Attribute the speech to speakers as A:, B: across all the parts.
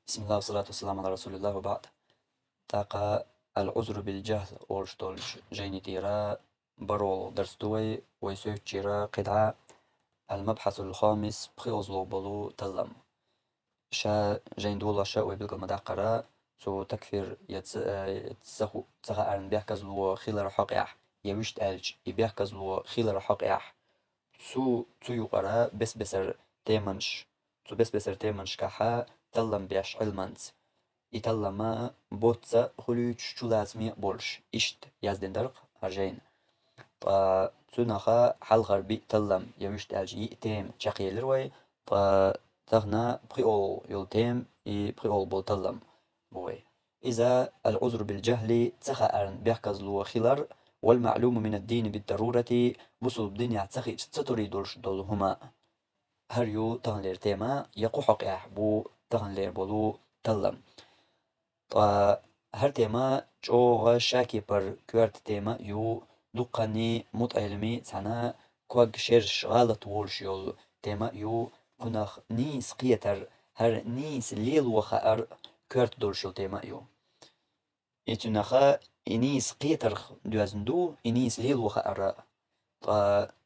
A: بسم الله والصلاة والسلام على رسول الله وبعد. تاقا العذر بالجهل أورشتولج جيني ديرا برول درستوي ويسوي جيرا قدعة. المبحث الخامس بخيوزلو بلو تلم شا جين دولا شا ويبلغ مداقرة سو تكفير يتسخو تسخا أرن بيحكزلو خيلر حقيح يوشت ألج يبيحكزلو خيلر حقيح سو يقرا بس بسر تيمنش سو بس بسر تيمنش كحا تلم بيش علمانز يتلما بوتسا خلوش شولازمي بولش إشت يازدن درق هرجين فا تنخا حل غربي تلم يمشت ألجي تيم شقيلر وي فا تغنا بخيول يول تيم بخيول بول تلم بوي إذا العذر بالجهل تخا أرن بيحكز لو خلر والمعلوم من الدين بالضرورة بصل الدنيا تخي تتري دولش دول هما هريو تغنلير تيما يقو حق بو تغنلير بولو تلم هر تيما جوغا شاكي بر كوارت تيما يو دقاني مت علمي تانا كواج شيرش غلط وولش يول تيما يو كناخ نيس قيتر هر نيس ليل وخار كوارت دولش يول تيما يو يتناخا إنيس قيتر دوازندو إنيس ليل وخار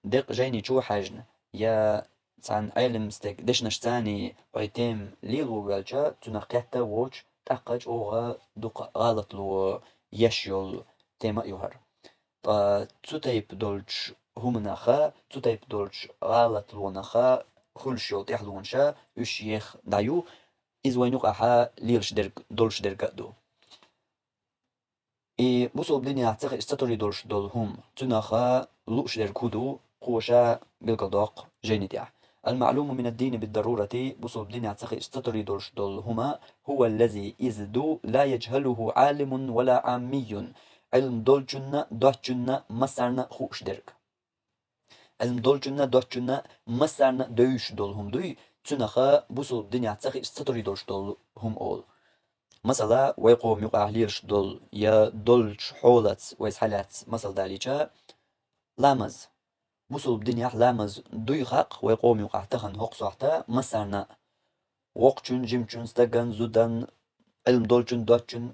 A: دق جيني جو حاجن يا تان علم ستك دشنش تاني ويتم ليلو والجا تنقيتا ووش تاقج اوغا دوق غلط لو يشيول تيما يوهر تسوتيب دولج همناخا تسوتيب دولج غلط لوناخا خلشيول تحلونشا يشيخ دايو إزوينوك أحا ليرش درق دولش درقادو بوسو بدنيا اعتقد استطري دولش دول هم تناخا لوش دركودو قوشا بالقضاق جينيتيا المعلوم من الدين بالضرورة بوسو بدنيا اعتقد استطري دولش دول هما هو الذي إزدو لا يجهله عالم ولا عامي علم دولجنا دوحجنا مسارنا خوش درك علم دولجنا دوحجنا مسارنا دوش دول هم دوي تناخا بوسو بدنيا اعتقد استطري دولش دول هم أول مثلا ويقوم يقع ليرش دول يا دولش حولت ويس حالات مثل داليجا لامز بوصل بدنيا لامز دوي خاق ويقوم يقع تخن هوق صحتا مسارنا وقچون جيمچون ستغن زودن علم دولچون دوچون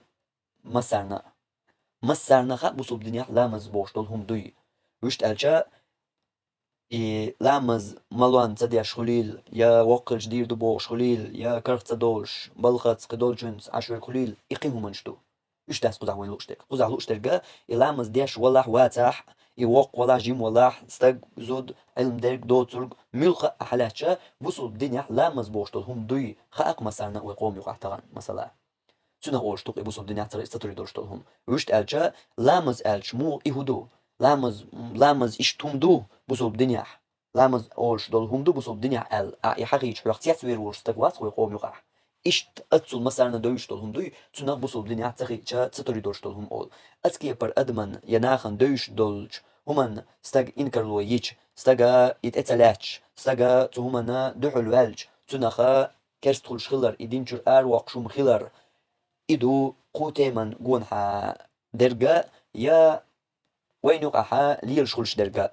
A: مسارنا خاق بوصل بدنيا لامز بوش دول هم دوي وشت الجا لامز مالوان تدياش خليل يا وقل جدير دبوش خليل يا كرت تدولش بلخت قدولجنس عشر خليل يقيموا منشتو إيش تاس قزع وين لوشتك قزع لوشتك جا لامز دياش والله واتح يوق ولا جيم والله استق زود علم درك دوترق ملخ أحلاتشا بوصل الدنيا لامز بوشتو هم دوي خاق مسارنا ويقوم يقعتغن مثلا سنة أوشتوق يبوصل الدنيا ترى استطري دوشتهم وشت ألجا لامز ألش مو إهدو لامز إشتوم دو بوصل الدنيا لامز أولش دول هم دو بوصل الدنيا يحقي يحرقتيات وير ورستك وات ويقوم يقع إشت أتصل مثلا دوش دول هم دوي سنة بوصل الدنيا ترى استطري دوشتهم أول أسكي بر أدمن يناخن دوش دولج همان استق إنكرلو يج استقا يتأتلاتش استقا تهمنا دحل والج تنخا كرستول خلر إدينجر وقشوم خلر إدو قوتيمن جونها درجة يا وين يقعها ليل شغلش درجة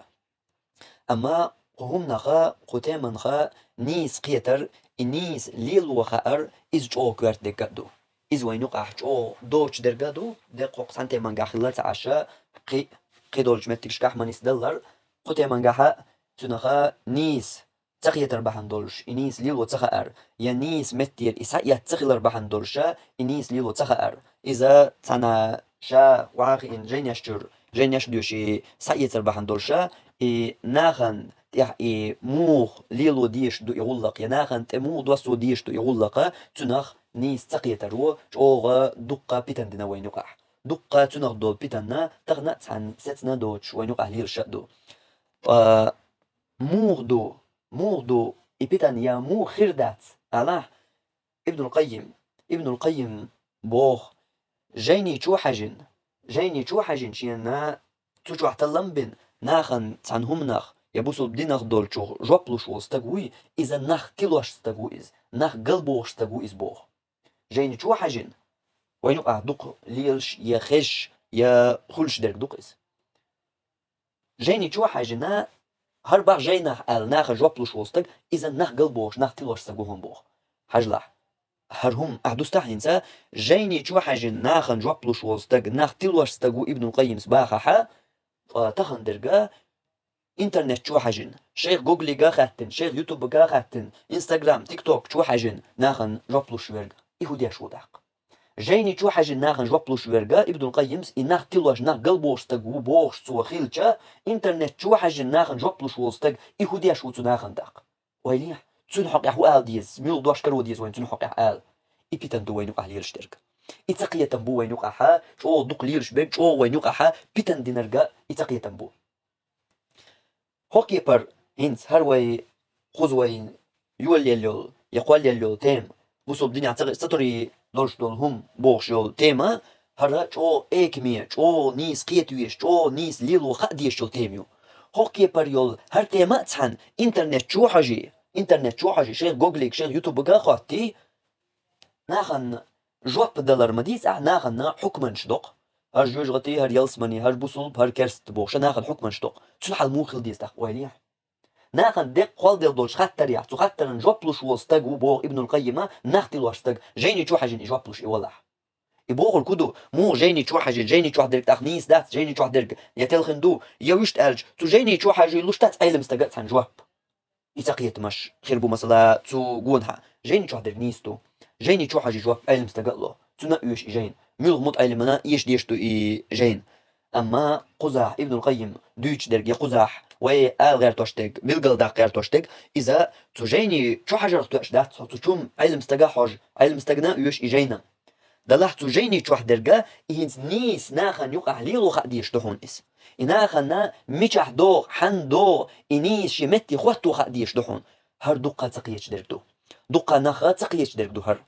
A: أما هم نخا قوتيمن خا نيس قيتر نيس ليل وخار إز جو كارت دكادو إز وين يقع جو دوش درجة دو دقوق سنتي من قاخلات عشا قي دولش متكش كاح منيس دلار قوتيمن قاها تنخا نيس تخيتر بحن دولش إنيس ليلو تخأر يا نيس متير إسا يتخلر بحن دولشا إنيس ليلو تخأر إذا تنا شا وعاق إن جين يشجر جين يشدوشي سايتر بحن دولشا ناخن موخ ليلو ديش دو يغلق يا ناخن تمو دوسو ديش دو يغلق تنخ نيس تخيتر و جوغا دقة بيتن دنا وين يقع دقة تنخ دول بيتنا تغنى عن ستنا دوتش وين يقع لير شدو موغدو موغدو إبتان يا مو خردات الله ابن القيم بوخ جيني شو حاجن شينا تشو احتلم بن ناخن تعنهم ناخ يبوسو بديناخ دول شو جوبلو شو استقوي إذا ناخ كيلوش استقوي إز ناخ قلبوش استقوي إز بوخ جيني شو حاجن وينو دق ليلش يا خش يا خلش درك دق إز جيني شو حاجنا هر بار جاي ناخ ناخ جوبلوش وستك إذا ناخ قلبوش ناخ تلوش استقوهم بوخ حاجلح هرهم أحدث جيني شو حاجة ناخن جوبلوش وستج ناخ تلوش ستجو ابن القيم سباخها تخن درجة انترنت شو حاجن شيخ جوجل جا خاتن شيخ يوتيوب جا خاتن انستغرام تيك توك شو حاجن ناخن جوبلوش ورجا يهوديا شو داق جيني شو حاجن ناخن جوبلوش ورجا ابن القيم إناخ تلوش ناخ قلبوش تجو بوش سو خيلشا انترنت شو حاجن ناخن جوبلوش وستج يهوديا شو تناخن داق ويليح تون حق يحوال ديز ميل دوش كرو ديز وين تون حق يحال إبيتن دو وينوق على يرشترك إتقية تنبو وينوق أحا شو دق ليرش بيج شو وينوق أحا بيتن دينرجا إتقية تنبو هوكي بر هنس هروي خوزوين يول يلول يقول يلول تيم بوصل الدنيا ستوري دولش دول هم بوخش يول تيما هرا شو إكمية شو نيس قيتويش شو نيس ليلو خديش يول تيميو هوكي بر يول هر تيما تسحن إنترنت شو حاجي إنترنت شو حاجي شيخ جوجليك شيخ يوتيوب بقى خاطي ناخن جواب دلار مديس ناخن حكما شدق هر جوج غتي هر يلسمني هر بوصل هر كرست بوش ناخن حكما شدق تسحل موخل ديس تاخ ويليح ناخن دق قال ديل دولش خاطر يا تو خاطر نجوبلوش وستق وبو ابن القيم ناختي الواشتق جيني شو حاجه نجوبلوش يولح يبوغ الكدو مو جيني شو حاجه جيني شو حدرك تخنيس دات جيني شو حدرك يا تلخندو يا وش تالج تو جيني شو حاجه لوش تات علم استقت عن جواب يتقيت مش خير بو مثلا تو جونها جيني شو حدرك نيستو جيني شو حاجه جواب علم استقله تنا يوش جين ميل مط علمنا يش ديشتو اي جين اما قزح ابن القيم دويتش درج قزح وي آل غير توشتك ملقل داق غير توشتك إذا تجيني شو حاجة رح توش دات تشوم علم استجا حاج علم استجنا يوش إجينا دلح تجيني شو حدرجا إنس نيس ناخن يقع ليلو خديش تهون إس إناخنا ميشح دو حن دو إنيس شمتي خوتو خديش دهون هر دقة تقيش درجدو دقة ناخا تقيش درجدو هر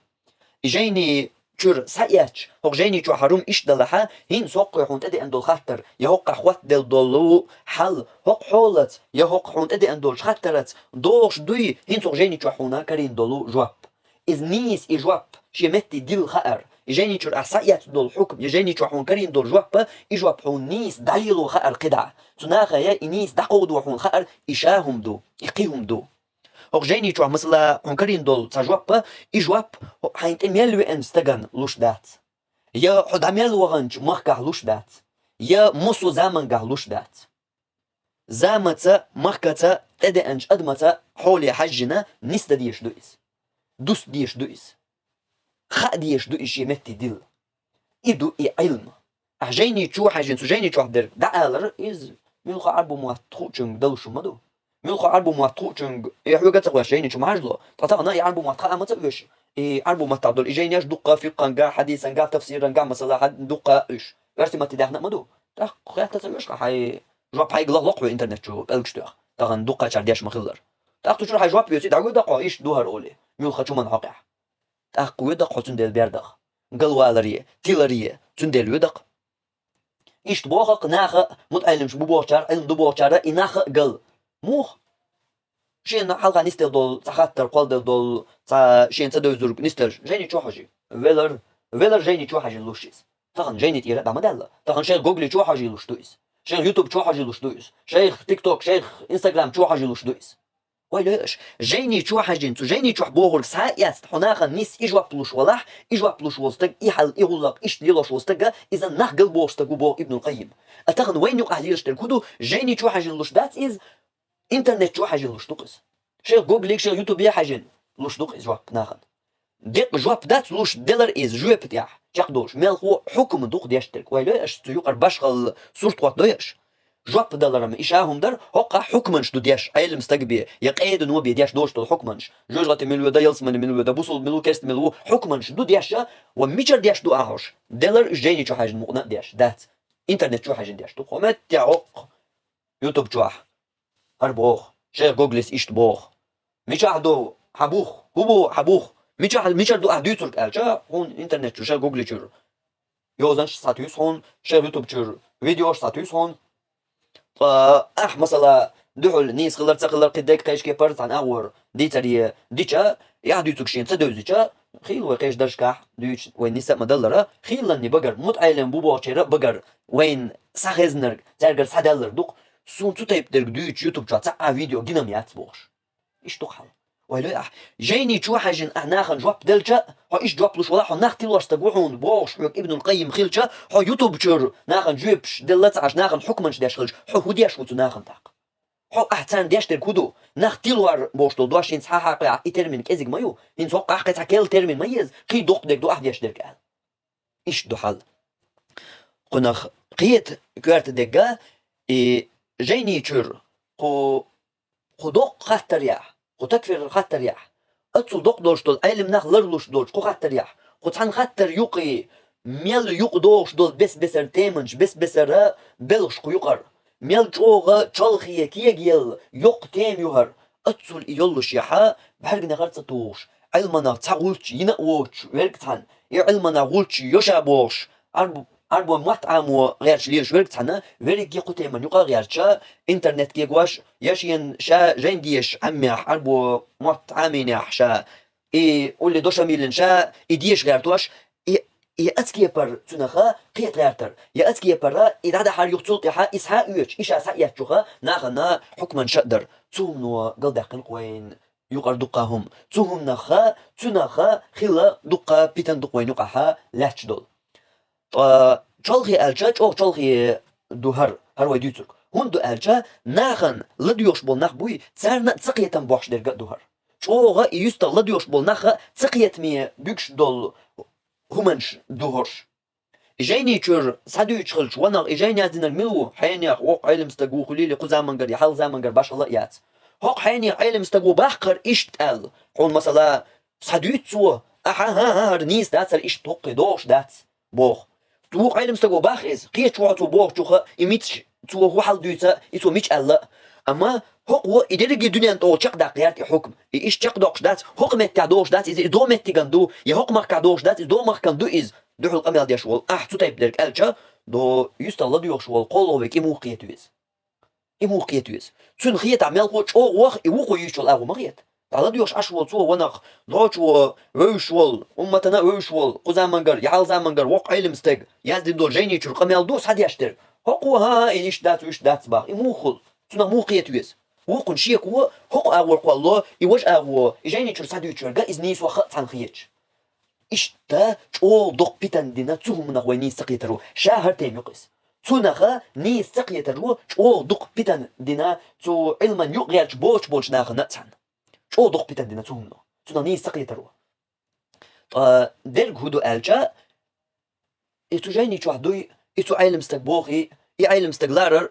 A: إجيني شر ساياتش هو جيني شو حروم إيش دلها هين سوق يحون تدي أندول خاطر يهوق خوات دل دولو حل هوق حولت يهوق حون تدي أندول خاطرت دوش دوي هين سوق جيني شو حونا كرين دولو جواب إذ نيس إجواب شمتي دل خائر يجيني شر أحسايات دول حكم يجيني شو حون كرين دول جواب إجواب حون نيس دليلو خائر قدع تناخا يا إنيس دقودو حون خائر إشاهم دو إقيهم دو هو جيني شو مثلا هنكرين دول تجواب إجواب حين تميل وين استجن لوش دات يا حد عمل وغنج مخكه لوش دات يا مصو زمن جه لوش دات زامتا مخكتا تدي أنج أدمتا حولي حجنا نستديش دويس دوس ديش دويس خديش دويش يمتي دل إدو إي علم أحجيني شو حاجين سجيني شو حدر دعالر إز ملخ عربو مواتخوشن دلشو مدو ملخ عربو مواتخوشن يحوجا تقوى جيني شو معجلو تطلع أنا عربو مواتخا أما تقويش عربو ما تعدل إجينيش دقة فقا قا حديثا قا تفسيرا قا مثلا حد دقة إيش رسمة تداهنا مدو تاخ خيات تسويش حي جواب حي قلق لقوي إنترنت شو بلقشتوخ تاخن دقة شارديش مخلر تاخ تشرح حي جواب يوسي دعوي دقة إيش دوهر أولي ملخ شو من عقع تاخ قوي دقة تندل بيردخ قلوالرية تيلرية تندل ودق إيش تبوخق ناخ متعلم شو بوشار علم دبوشار إناخ قل موخ شين حلقة نستل دول تخاطر قال دول تا شين تدوزر نستل جيني شو حاجي ويلر جيني شو حاجي لوشيس طبعا جيني تيرا دا مدلة طبعا شيخ جوجل شو حاجي لوش دويس شيخ يوتيوب شو حاجي لوش دويس شيخ تيك توك شيخ انستغرام شو حاجي لوش دويس ويلش جيني شو حاجي انتو جيني شو بوغر سايات هناخا نيس إجوا بلوش ولح إجوا بلوش وستق إحل إغلق إيش ليلوش وستق إذا نخقل بوستق بو ابن القيم أتغن وين يقع ليش تركودو جيني شو حاجي لوش دات إز إنترنت شو حاجي لوش دوقس شيخ جوجل شيخ يوتيوب يا حاجين لوش دوق جواب ناخد دق جواب دات لوش دلر إز جواب بتاعه جاقدوش ملخو حكم دوق ديشترك ويلش تيوقر باشغل صورت وقت دويش جواب دلر ما إشاهم در هقع حكمنش دو ديش علم استقبي يقيد نو بيديش دوش دو حكمنش جوجلت ملو دا يلسمن ملو دا بوصل ملو كست ملو حكمنش دو ديش وميجر ديش دو أعوش دلر جيني شو حاجة مقنع ديش دات إنترنت شو حاجة ديش دو قمت تعق يوتيوب جواح هربوخ شيخ جوجلس إيش تبوخ ميشاهدو حبوخ هو حبوخ ميشاهدو أهدو ترك ألشا هون إنترنت شو جوجل شر يوزنش ساتيوس هون شيخ يوتيوب شر فيديوش ساتيوس هون مثلا دحول نيس خلر تخلر قدك قيش كيبرت عن أور ديتري ديتشا يهدو تكشين تدوزيتشا خيل وقيش درشكح دوش وين نساء مدلرة خيلني بقر متعلم بوبا شيرا بقر وين سخزنر ترجر سدلر دوق سون تو تايب درك دوش يوتيوب شات فيديو جنم ياتبوش إيش تقحل ويلو جيني شو حاجن ناخن جواب دلجا هو إيش جواب لش ولا هو ناخ تلوش تقوحون بوش حق ابن القيم خيلجا هو يوتيوب شر ناخن جيبش دلت عش ناخن حكمنش داش خلج هو دياش وتو ناخن تاق هو أحسن داش تركودو ناخ تلوار بوش دل دوش إنس ها قاع إترمين كذب مايو إنس هو قاع قطع كل ترمين ميز قي دوق دك دو أحديش درك قال إيش دو حل قناخ قيت كارت دقة جيني شر خو دوق خاطر ياح خو تكفر خاطر ياح أتصل دوق دوش دول علم ناخ لرلوش دول خو خاطر ياح خو تحن خاطر يقي ميل يق دوش دول بس بسر تيمنش بس بسر بلش خو يقر ميل جوغا تشالخيه كيجيل يق تيم يهر أتصل يولش ياحا بحرق نغرت توش علمنا تاغولش ينقوش ويرك تحن علمنا غولش يشابوش أربو مطعم غيرش ليش ورك تحنا ورك يقطع من يقال غيرشا إنترنت كيقواش يشين شا جنديش عميح أربو مطعمين يحشا واللي دوشا ميلن شا إديش غيرتوش أتكي بر تنخا قيت غيرتر أتكي بر إذا هذا حال يقتل يحا إسها يوش إيش أسا يحجوها ناخنا حكما شقدر تومنو قلدقن قوين يقر دقاهم توهم نخا تنخا خلا دقا بيتن دقوين يقعها لاتش دول چالخی الچه چه چالخی دو هر وی دیوترک هون دو الچه نخن لدیوش بول نخ بوی سرنا تقیتم باش درگه دو هر چوغا ایست لدیوش بول نخ تقیت می بکش دل همنش دو هرش جاینی چور سادوی چخلش ونق جاینی از دینر میلو حینی حق علم استگو خلیلی قزامنگر یا حال زامنگر باش الله یات حق حینی علم استگو باخر اشت ال هون مثلا سادوی تو ها نیست دات سر اشت توقی دوش دات بوخ تو علم استگو باخ از قیت تو بوخ چوخه ایمیت تو هو حال دویتا ایتو میچ الله اما هو إدرج الدنيا أنت أو شق دقيقة حكم إيش شق دقش دات حكم كعدوش دات إذا دو متجندو يا حكم كعدوش دات دو مر كندو إز دو حل قميل ديش وال تو تايب درك ألشا دو يستلا ديوش وال قول وبك إمو قيتويز تون خيت عمل قوش أو وق يوقو يشول أو مغيت على ديوش أشوال تو ونق ضاج و ويشول أمتنا ويشول قزامنجر يحال زامنجر وق علم استج يزد دول جيني شو قميل دوس حد يشتر حقو ها إيش دات وإيش دات باخ إمو خل تون مو قيتويز وقن شيء هو حق أول والله يوج أول يجيني شو سادو يشرجع إزنيس وخط عن خيج إيش تا شو دق بيتن دينا تهم من أخوي نيس تقيترو شهر تيم يقيس تونخا نيس تقيترو شو دق بيتن دينا تو علما يقيش بوش ناخ نتسن شو دق بيتن دينا تهمنا تونا نيس تقيترو درج هدو ألجا إتو جيني شو هدوي إتو علم استقبوخي علم استقلارر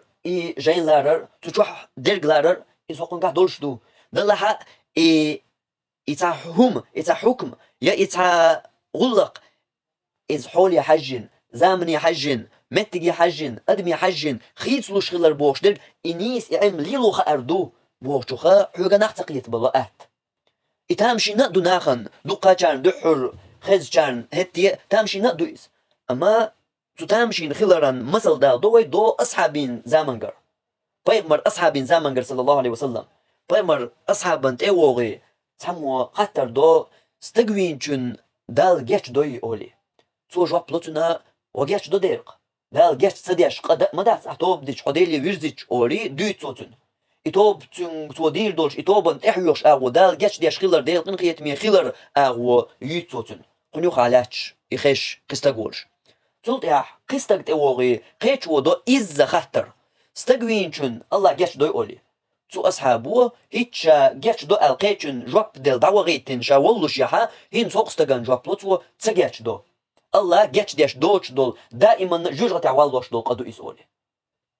A: جين لارر تروح درج لارر إذا قن قاعد دولش دو دلها إتا حكم يا إتا غلق إز حول يحجن زامن يحجن متج يحجن أدم يحجن خيط لوش خلر بوش درج إنيس يعمل ليلو خأردو بوش خا حوجا نحتقيت بالله إتامشي نقدو ناخن دقا كان دحر خز كان هتي تامشي نقدو إز أما تامشي خلران مثل دو أصحابين زامنجر بيمر أصحابين زامنجر صلى الله عليه وسلم بيمر أصحابن تأوغي تسمو قطر دو استقوين چون دال جيش دوي أولي تو جواب لطنا وجيش دو ديرق دال جيش صديش قد مداس أحتوب ديش حديلي ويرزيش أولي دوي توتن إتوب تو دير دوش إتوبن إحيوش أغو دال جيش ديش خيلر ديل قنقيت مي خيلر أغو يتوتن قنيو خالاتش إخيش قستقولش تلت يح قستق تأوغي قيش ودو إز خطر استقوين چون الله جيش دوي أولي تو أصحابه هيتش جيش دو القيتشن جواب دل دعوغيتن شاولوش يحا هين سوق استقان جواب لطو تسجيش دو الله جيش ديش دوش دول دائما جوجة تعوالوش دول قدو إسولي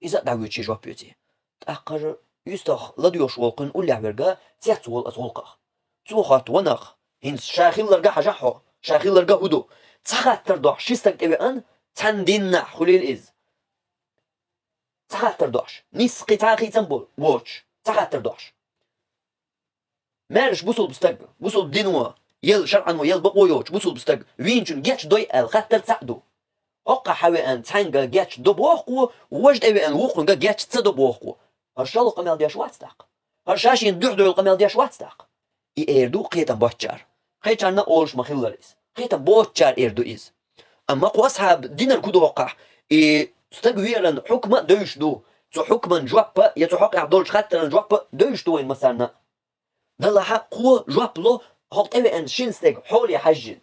A: إذا دعويتشي جواب يوتي تأقر يستخ لديوش والقن أولي عبرقا تيحت وال أتولقخ تو خات ونخ هين شاخيل لرقا حجاحو شاخيل لرقا هدو تخات تردوح شيستك تبعن تندين خليل إز تخات تردوش نسقي تاقي تنبول ووش تخات تردوش مارش بوصل بستق بوصل بدينوا يل شرعا ويل بقويوش بوصل بستق وينشن جاتش دوي الخطر تسعدو أقا حوي أن تانجا جاتش دو بوخو ووجد أوي أن وقنجا جاتش تصدو بوخو هرشالو قمال دياش واتستاق هرشاشين دوحدو القمال دياش واتستاق إيردو قيتن بوتشار قيتشارنا أولش مخيلريس قيتن بوتشار إيردو إز أما قو أصحاب دينر كودو وقع استقويرن حكمة دوش دو تو حكما جوابا يتو حق عبدالش خطرا جوابا دوش دوين مثلا دلها قو جوابلو هوق ايه ان شينستك حولي حجين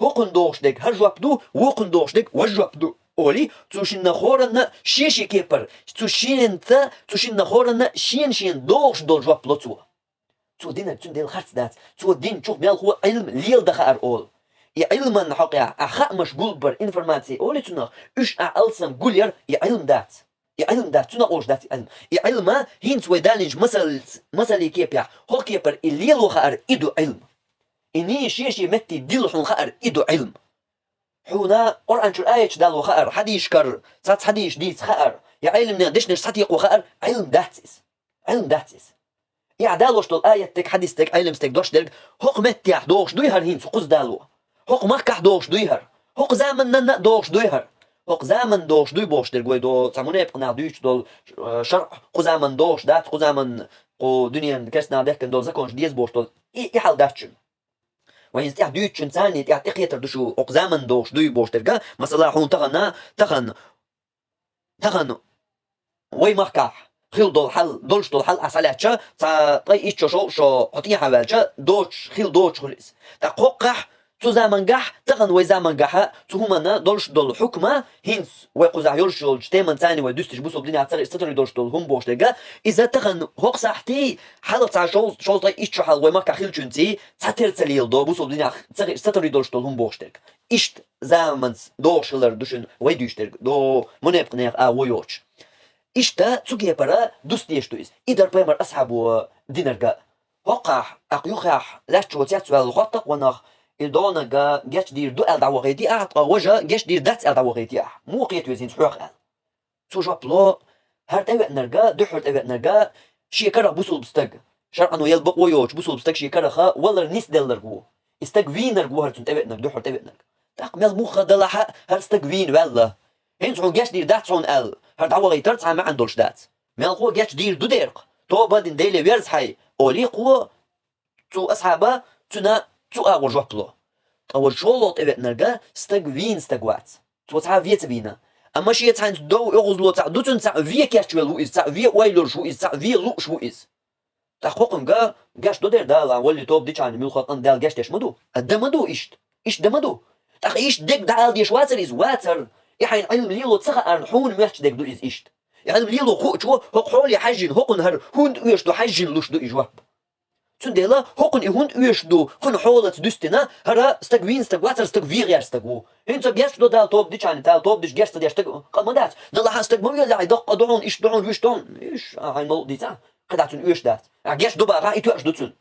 A: هوقن دوشدك هر جوابدو ووقن دوشدك وجوابدو اولي تشين نخورن شيشي كيبر تشين تا تشين نخورن شين دوش دول جوابلو تو دين تون ديل خرط دات تو دين تشوف ميل هو علم ليل دخار اول يا علم حقيا اخا مشغول بر انفورماتي اولي تنا اش اعلسم قولير يا علم دات يا علم دات تنا اوش دات علم يا علم هينت ويدانج مسل كيبيا هو كيبر الليل وخار ايدو علم اني شيشي متي ديل حون خار ايدو علم حونا قرآن آية دال وخار حديش كر سات حديش ديت خار يا علم ندش نصديق وخار علم داتس علم داتس يا دالوش دول آية تك حديث تك علم تك دوش دلك حق متيح دوش دويهر هين سقوز دالو حق مكح دوش دويهر حق زمن نن دوش دويهر حق زمن دوش دوي بوش دل قوي دو تسمونه بقناع دوش دول شرع قو زمن دوش دات قو زمن قو دنيا كسنا دهكن دول زكونش ديز بوش دول إيه حال داتشن وين استيح دوتشن ثاني تيح تقيتر دوشو حق زمن دوش دوي بوش دلك مثلا حون تغن وي مكح خيل دول حل دولش دول حل أصلاتشا تا طي إيش شو حطيه حوالشا دوش خيل دوش خلص تا قوقح تو زمن قح تغن وي زمن قحا تو همنا دولش دول حكمة هينس ويقوزع يرشول تيمن ثاني ويدوستش بوسو بدنيا تصير استطري دولش دول هم بوش لقا إذا تغن هوق صحتي حل تا شو طي إيش حل وي مكح خيل جنتي تاتر تليل دو بوسو بدنيا تصير استطري دولش دول هم بوش لقا إشت زمن دوشلر دوشن ويدوش لقا دو منيبقنيق ويوش إشتا تسوقي برا دوست يشتويز إدر بيمر أصحابو دينرجا وقع أقيوخح لاش توتيات سؤال الخطة ونخ إدونجا جاش دير دو ألدا وغيتي أعطى وجا جاش دير دات ألدا وغيتي مو قيت وزين سحوق سو بلو هرت أوي نرجا دحرت أوي نرجا شي كره بوصل بستق شرع أنو يلبق ويوش بوصل بستق شي كره خا ولا نيس دلرجو استق فينرجو هرت أوي نرجا دحرت أوي نرجا تقمل مخ دلها هرستق فين ولا هين سون جاش دير دات سون ال هر دعوة غيترت ما عندوش دات مال قوة جاش دير دو ديرق تو بعدين ديلي ويرز حي أولي قوة تو أصحابه تنا تو أول جوابلو أول شولوت إبت نرجع استق فين استقوات تو تعرف فيت بينا أما شيء تعند دو يغزلو تاع دو تن تاع فيه كاش تولو إز تاع فيه وايلور شو إز تاع فيه لو شو إز تاع خوكم جا جاش دو دير دالا ولي توب دي كان ميل خاطن دال جاش تش مدو الدمدو إيش دمدو تاع إيش ديك دال ديش واتر إز واتر يحين علم ليلو تسخ أرحون ميحش ديك دو إز إيشت علم ليلو خو شو هق حولي حجين هقن هر هون ويش دو حجين لوش دو إجواب تندلا هقن هون ويش دو خن حولت دوستنا هرا استقوين استقواتر استقفيغير استقو انت جاش دو دال توب دي كان دال توب ديش جاش ديش تق قمدات دلا استقبل يلا يدق دعون إيش دعون ويش دون إيش هاي مو دي تاع قدعتون ويش دات جاش دو بقى رايتو أش دوتون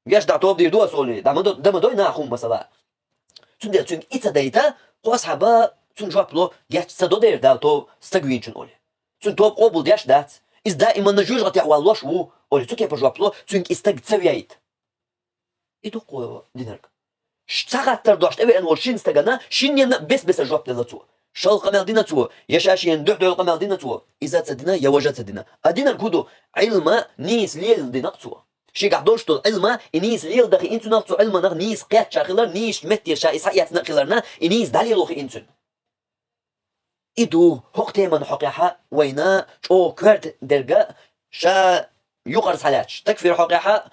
A: جاش دا توب دي دو أسولي دم دو ناخون مثلا تندلا تون إتا دايتا قاس حبا تون جوابلو جاش صدو دير دال توب استقوين شن أولي تون توب قبل ديش دات إز دائما نجوج غتي والله وو أولي تون كيف جوابلو تون استق تسويت إدو قوة دينرك شتغتر دوشت أبي أنور شين استقنا شين ين بس جواب دلتو شال قمال دينا تو يشاش ين دو قمال دينا تو إذا تدنا يا وجه تدنا أدينا الكودو علما نيس ليل دينا تو شي قعدوش طول علما إنيس ليل دخي إنتو نقطو علما نغ نيس قيات شاخلر نيش متير شا إسحيات نقلرنا إنيس دليلو خي إنتو إدو هقتي من حقيحة وينا شو كرت درجة شا يقرص حالاتش تكفير حقيحة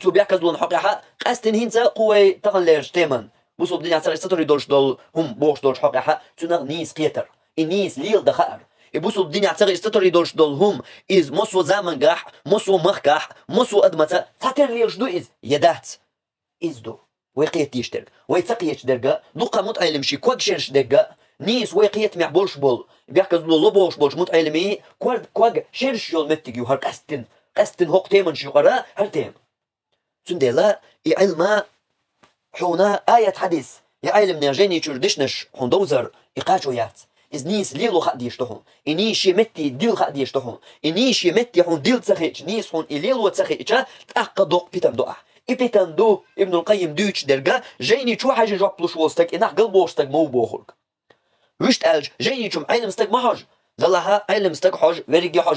A: تو بيعكزون حقيحة قاستن هينسا قوي تغليرش تيمن بوسو بدين يعصر ستوري دولش دول هم بوش دولش حقيحة تنغ نيس قيتر إنيس ليل دخار يبوسو بدين يعصر ستوري دولش دول هم إز مصو زامن قاح مصو مخكاح مصو أدمتا تاتر ليلش دو إز يدات إز دو ويقيت يشترك ويتقيش درجة دوقا متعلمشي كوك شيرش درجة نيس ويقيت معبولش بول بيحكز له لبوش بولش متعلمي كوك شيرش يول متجيو هر قاستن هوق تيمن شيقرا هر تيم تندلا علما حونا آية حديث يعلم نجاني تشردشنش حون دوزر إقاجويات إز نيس ليلو خد يشتحون إنيش يمتي ديل خد يشتحون إنيش يمتي حون ديل تسخيش نيس حون إليلو تسخيشا تأقى دوق بيتم دوقع إبتن دو ابن القيم دوش درجة جيني شو حاجة جابلوش وستك إنح قلبوشتك مو بوخلق وشت ألج جيني شو علم استك ما حاج ظلها علم استك حاج ورجي حاج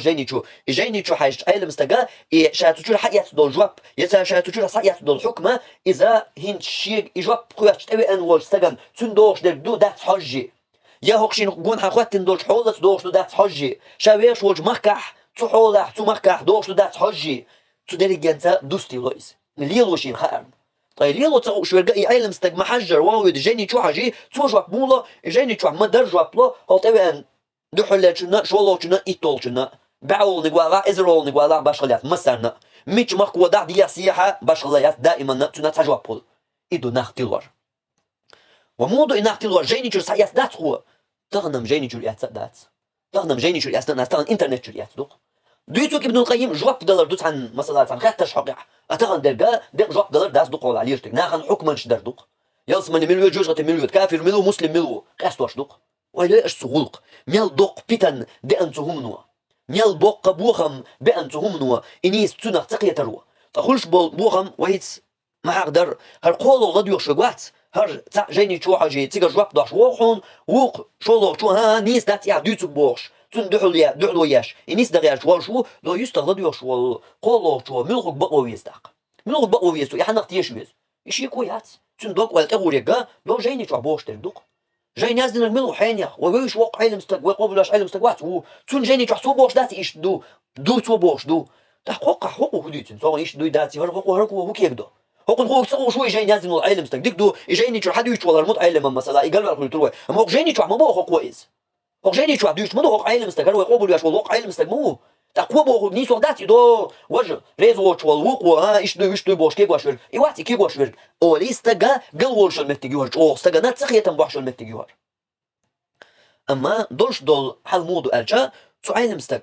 A: جيني شو حاج علم استك شاتوجر حيات دول جواب يسا شاتوجر حيات دول حكمة إذا هند شيء إجواب قويش تبي أن وش استجن تندوش در دو دات حاجي يا هوكشين قون حقوات تندوش حولت دوش دو دات حاجي شاويش وج مكح تو حولح تو مكح دوش دو دات حاجي تو درجة أنت دوستي لويس ليلو شين خارن طيب ليلو تصو شويرقا يعلم ستق محجر واويد جيني تشو حاجي تو جواب مولا جيني تشو مدر جواب لا هات اوان دحلچنا شولوچنا ايتولچنا بعول نقوالا ازرول نقوالا باشغليات مسرنا ميش مخكو دع دي سياحة باشغليات دائما تنا تجوابول إدو نختلور وموضوع نختلور جيني تشو ساياس دات هو تغنم جيني تشو يات دات تغنم جيني تشو يات ناس تغن انترنت تشو يات دوق دويتوك ابن القيم جواب دولار دوت عن مثلا عن خاتش حقيق اتغن درجا دق جواب دولار داس دوق ولا عليشتك ناخن حكما شدر دوق يلس من مليو جوجة مليو كافر مليو مسلم مليو قاستوش دوق ولا اش سغلق ميل دوق بيتن دي انتهم نوا ميل بوق بوخم بانتهم نوا انيس تنا تقية تروا تخلش بوخم وهيت ما اقدر هر قولو غديو شغوات هر تاع جيني تشو حاجي تيجا جواب داش وخون وق شولو تشو ها نيس دات يا دوتو بوش تون دحلو ياش انيس دغيا شو شو لو يستغديو شو قولو شو ملغ بقو يستاق ملغ بقو يستو يحنا اختيش ويز يشي كويات تون دوك والتغوريغا لو جيني تشو بوش تردوق جاي ناس دين الملو حينيا ويش وق علم استق وقبلش علم استقوات تون جيني تشو بوش داتي ايش دو تو بوش دو تحقق حقوق هديتن سو ايش دو داتي هرقو هو كيكدو هو هو تصو شوي جاي ناس دين العلم استق ديكدو جايني تشو حد يشتغل المط علم مثلا يقال له تروي اما جايني تشو ما بو كويس هو جايني تشو ديش مدو وق علم استق وقبل ياش وق علم استق مو تقوى بو نيس وقداتي دو وجه ريزو تشو وق ها ايش دو بوش كيك واشور ايواتي كيك واشور او ليستغا قلولش المتجيور او استغا نتسخيتن بوحش المتجيور اما دولش دول حل مودو الجا تو علم استق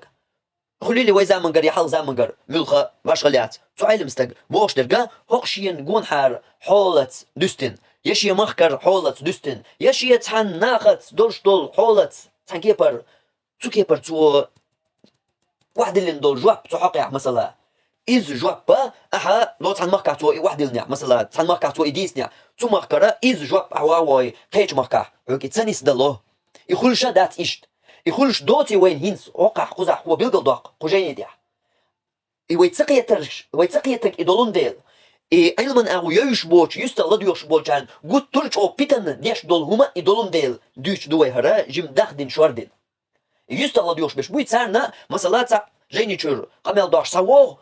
A: خلي لي وي زامنقر يحل زامنقر ملخا باش غليات تو علم استق بوش درجا هوقشين جون حار حولت دستن يشي مخكر حولت دستن يشي تحن ناخت دولش دول حولت تحن كيبر تو واحد اللي ندول جواب تو حقيع مثلا إز جواب با أها لو تحن مخكر تو واحد اللي مثلا تحن مخكر تو إديسنيا تو مخكرة إز جواب أهواوي قيش مخكر هوكي تسنيس دلو يخلش دات إشت يخلش دوتي وين هينس وقع قزح هو بيلقى ضاق قجيني ديح ويتسقيتك إدولون ديل علما أو يوش بوش يستغلد يوش بوشان قد ترش أو بيتن ديش دول هما إدولون ديل دوش دوي هرا جيم داخدين شواردين يستغلد يوش بش بوي تسارنا مثلا تسع جيني تشور قمال داش سووه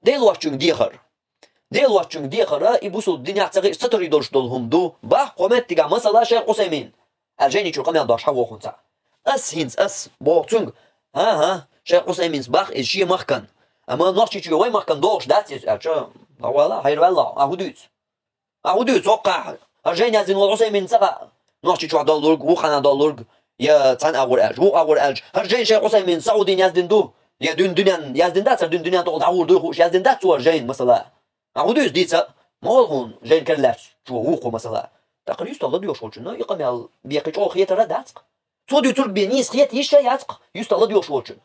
A: ديل واشتون ديخر يبوسوا الدنيا تغي ستر يدولش دولهم دو باح قومت تيجا مثلا شيخ قسيمين الجيني تشور قمال داش حوو خنتا هينس بوغتونغ ها شيخ قسيمين باح الشي مخكن اما نوشي تشوي وين مخكن دوش داتس اتشا والله هير والله اهوديت وقع الجيني ازين والقسيمين سقا نوشي تشوا دولورغ وخنا دولورغ يا تان اور الج هرجين شيخ قسيمين سعودي يازدين دو يا دنيا يازدين دات دنيا تقول عور دو خوش يازدين دات صور جين مثلا عودوس ديتا مولهون جين كرلاش شو هوقو مثلا تقريبا يستغل يوشولچنا يقمل بيقيش او خيتر داتق سودي ترك بينيس خيت يش ياتق يستغل يوشولچن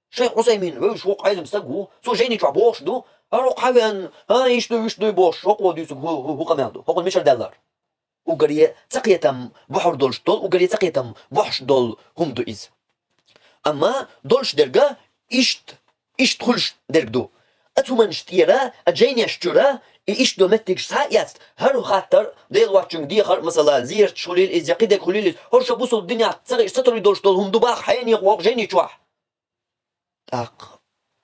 A: شيخ قسيمين وش وق علم سقو سو جيني تشبوش دو اروق حوان ها يش دو بوش وق وديس هو قمل دو هو مش دولار وقريه تقيتم بحر دولش دول وقريه تقيتم بحش دول هم دو إز أما دولش درجة إشت خلش درجدو أتومن اشتيرا أجيني اشترا إيش دو متكش سايات هرو خاطر ديل واتشون ديخر مثلا زيرت شوليل إز يقيدك خليل هرش بوسو الدنيا تسري ستري دولش دول هم دو باخ حيني وق جيني تشوح تاق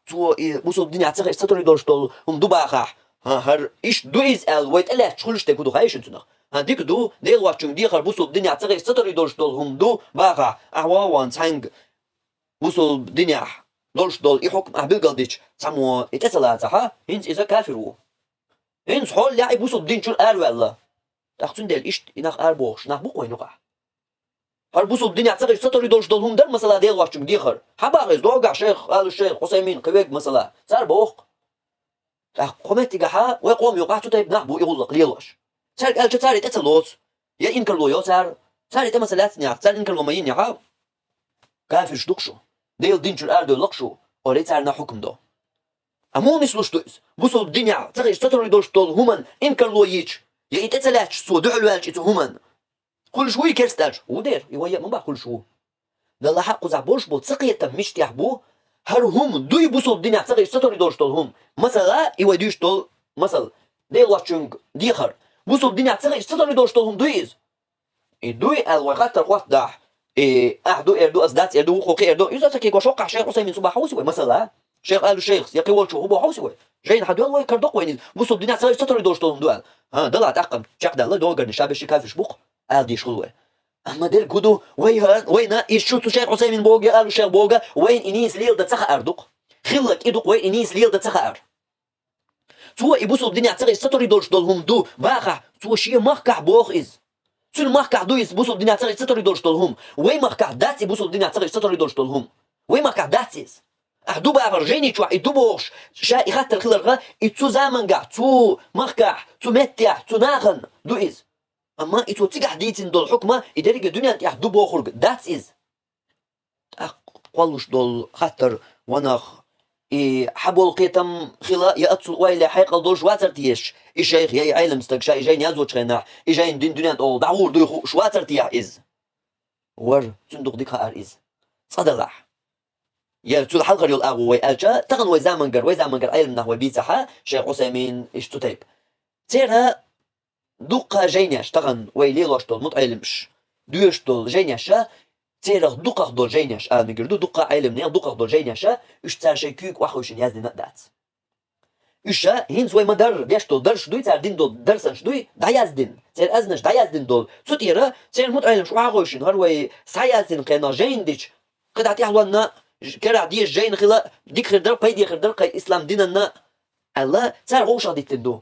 A: تو بوسو الدنيا تسري ستري دولش دول هم دو باخ هر إيش دو إز ال ويت ألا شخلش تكودو خايشن تنخ هديك دو ديل واتشون ديخر بوسو الدنيا تسري ستري دولش دول هم دو باخ أهواوان تانج بوسو الدنيا دولش دول يحكم أهبلقلديش سمو إتسلا تها هنس إذا كافرو هنس حول لا يبوسو الدين شو الأر والله تأخذون ديل إيش إنخ أربوخش نخبوق وين وقع هربوسو الدنيا تسقي ستري دولش دولهم در مثلا ديل واتشون ديخر حباغز دوقع شيخ قال الشيخ قسيمين قويق مثلا صار بوخ قومت تجاها ويقوم يوقع تطيب نحبو يغلق ليلوش صار قال تاري تتلوت يا إنكر لو يو صار مثلا تنيا صار إنكر لو ما ينيا كافر شدقشو ديل دين شو الأرض لقشو أولي تارنا حكم دو أمو نسلوش دوز بوصل الدنيا تغيش ستري دولش دول همان إنكر لو ييش يا إتتلاش سو دعو الوالش إتو همان كل شوي كرستاج ودير يويا مبا كل شو دل حقو زعبوش بول تسقية تمشت يحبو هر هم دوي بوصل الدنيا تغيش ستري دولش دول هم مثلا يوديش دول مثلا ديل واتشونغ ديخر بوصل الدنيا تغيش ستري دولش دول هم دويز دوي الوقت الوقت داح أحدو إردو أزدات إردو وخوكي إردو إذا تكيكو شوقع شيخ قسيمين صباح حوسي مثلا شيخ قالوا الشيخ يقول شو هو حوسي جين حد والله كردق وين بوصل الدنيا صار ستوري دوش طول دوال ها دلعت أقم شقد الله دوغر نشاب الشكاف شبوق عادي شغله أما دير كودو وين إيش شو تشيخ عثيمين بوجا قالوا شيخ بوجا وين إنيس ليل ده تسخ أردق خلك إدق وين إنيس ليل ده تسخ أر سو يبوصل الدنيا صار ستوري دوش دولهم دو باخ سو شيء مخكح بوخ إز سو مخكح دو إز بوصل الدنيا صار ستوري دوش دولهم وين مخكح داتي بوصل الدنيا صار ستوري دوش دولهم وين مخكح داتيز أهدو بعرجيني شو إدو بوش شا إخات الخلرة إتسو زامنجا تو مخكح تو متيا تو ناخن دو إز أما إتو تيجح ديتين دول حكمة إدارك الدنيا أنت أهدو بوخرج داتس إز قالوش دول خطر ونخ حبول قيتم خلا يأتصل ويلا حيقل دول شواتر تيش الشيخ يا عالم استكشا إجاين يازو تشيناح إجاين دين دنيا أو دعور دو شواتر تيح إز ور صندوق ديك هار إز صدلح يا تقول حلقة يقول أغوي ألجا تغن ويزامنجر علم نحو بيتها شيخ عثيمين اشتتيب تيرها دقة جينيش تغن ويليلوش دول متعلمش دوش دول جينيشا تيرها دقة دول جينيش مقردو دقة علم نيا دقة دول جينيشا اش تار شي كيك وحوشن يازدي ندات اشا هينز وي مدر بيش دول درش دوي تار دين دول درسنش دوي دا يازدين تير ازنش دا يازدين دول سو تيرها تير متعلمش وحوشن هروي سايازدين قينا جين ديش قدعت يحلونا كرع ديش جين خلا ديك خردر قاي دي خردر قاي اسلام ديننا الله صار غوش ديتن دو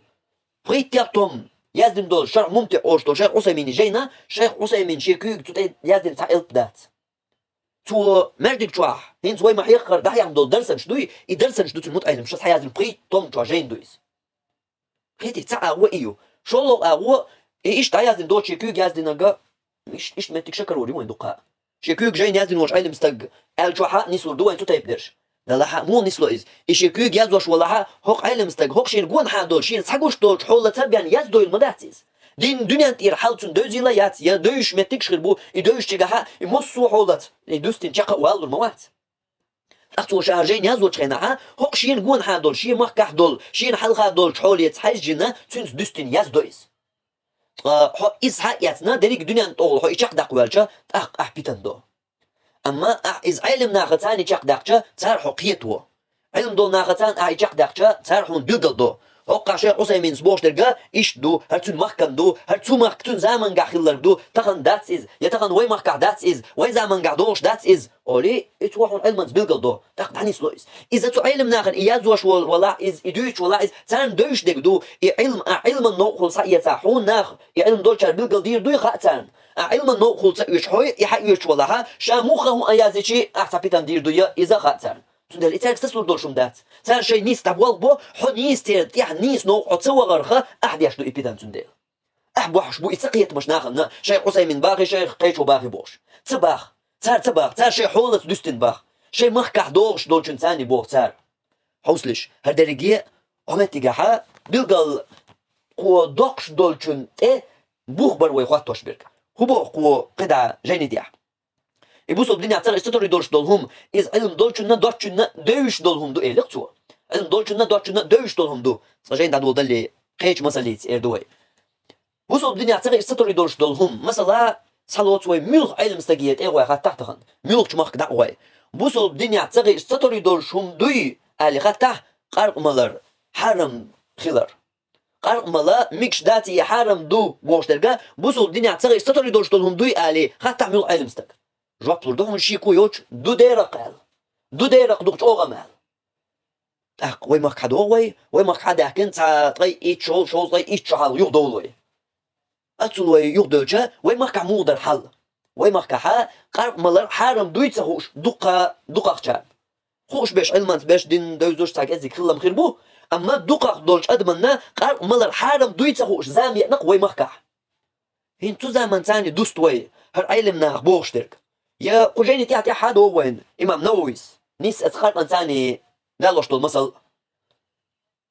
A: بغيت يعطم يازدن دول شرح ممتع اوش دول شيخ عثيمين جينا شيخ عثيمين شيكوك تو يازدن تعيل بدات تو مردك جواح هين زوي ما حيقر ده يعمل دول درسن شدوي يدرسن شدو المتعلم شو حيازدن بغيت توم جوا جين دويس بغيت تاع هو ايو شو لو هو ايش تعيازدن دول شيكوك يازدن اجا ايش متك شكر وري وين دقاء شيكوك جين يازدن واش علم استق الجوحة نسلو دوين تو تايبدرش لا لا مو نسلو إز إشيكوك يازوش ولا هوق علم استق هوق شين جون حادول شين سحقوش دول حول تبيان يزدو المداتيز دين دنيا تير حالتون دوزي لا يات يا دوش متكش خربو يدوش تجاها يمسو حولت يدوستين شقة والو الموات أختو شهرجين يازوش خيناها هوق شين جون حادول شين مخكح دول شين حلقة دول حول يتحيز جنا تنس دوستين يزدو إز هو إز حياتنا دريك دنيا تقول هو إيشاق داقوالجا أحبيتن دو أما إذا علم ناقتان يجاق داقجا تار حقيته علم دول ناقتان يجاق داقجا تار حون بيلدل دو هقا شيخ عثيمين سبوش درجا إيش دو هرتون مخكن دو هرتون مخكتون زمن قاخلر دو تغن داتس إز يتغن وي مخكع داتس إز وي زمن قاعدوش داتس إز أولي إتوحون علم بيلدل دو تاق دعني سلويس إذا تو علم ناقن إيازوش ولا إز إدوش ولا إز تان دوش دك دو علم النوخل صحية تاحون ناخ علم دول شار بيلدل دير دو يخاتان علم النوخل صحيح حوي يحيوش ولا شاموخه أيازيشي أحسبتان دير دويا إذا خاتان تندل إتاك تسلو دول شمدات صار شيء نيس تبوال بو حو نيس تير تيح نيس نو عطسوا غرخة أحد يشدو إبتان تندل أحبوحش بو إتسقيت مش ناخلنا شيخ عثيمين باغي شيخ قيشو باغي بوش تباخ صار شيء حولة دوستن باخ شيء مخكح دولش دول شنساني بوخ صار حوصلش هردريجي عمتي جاحا بيلقال قو دوكش دول شن بوخ بروي خواتوش بيرك هو بوخ قو قدع جيني ديح يبوسوا الدنيا ترى استطري دولش دولهم إذا علم دولشنا دوشنا دوش دولهم دو إيه لقطوا علم دولشنا دوش دولهم دو صجين دادول دلي قيش مسألة إردوي بوسوا الدنيا ترى استطري دولش دولهم مثلا صلوات وي ملخ علم استجيت إيه واحد تحتهن ملخ مخ دعوة بوسوا الدنيا ترى استطري دولشهم دوي اللي خته قرق ملر حرم خلر قرق ملا ميكش داتي حرم دو بوشترجا بوسوا الدنيا ترى استطري دولش دولهم دوي اللي خته ملخ علم استج جواب لردهم شيء كويوش دو ديرق دوقت أوغمال وي ماك حدوي وي ماك حدا كنت تغي إيش شو تغي إيش شحال يغدولوي أتولوي يغدولجا وي ماك عمود الحل وي ماك حا قرب ملر حارم دويت خوش دقة خشاب خوش باش علمانت باش دين دوزوش تاك أزيك خلهم خربو أما دقة دولج أدمنا قرب ملر حارم دويت خوش زام يأنق وي ماك هين تو زمان تاني دوست وي هر علمنا بوشترك يا قجيني تيعتي حد هو وين إمام نوويس نيس أتخرج إنساني نالوش طول مثل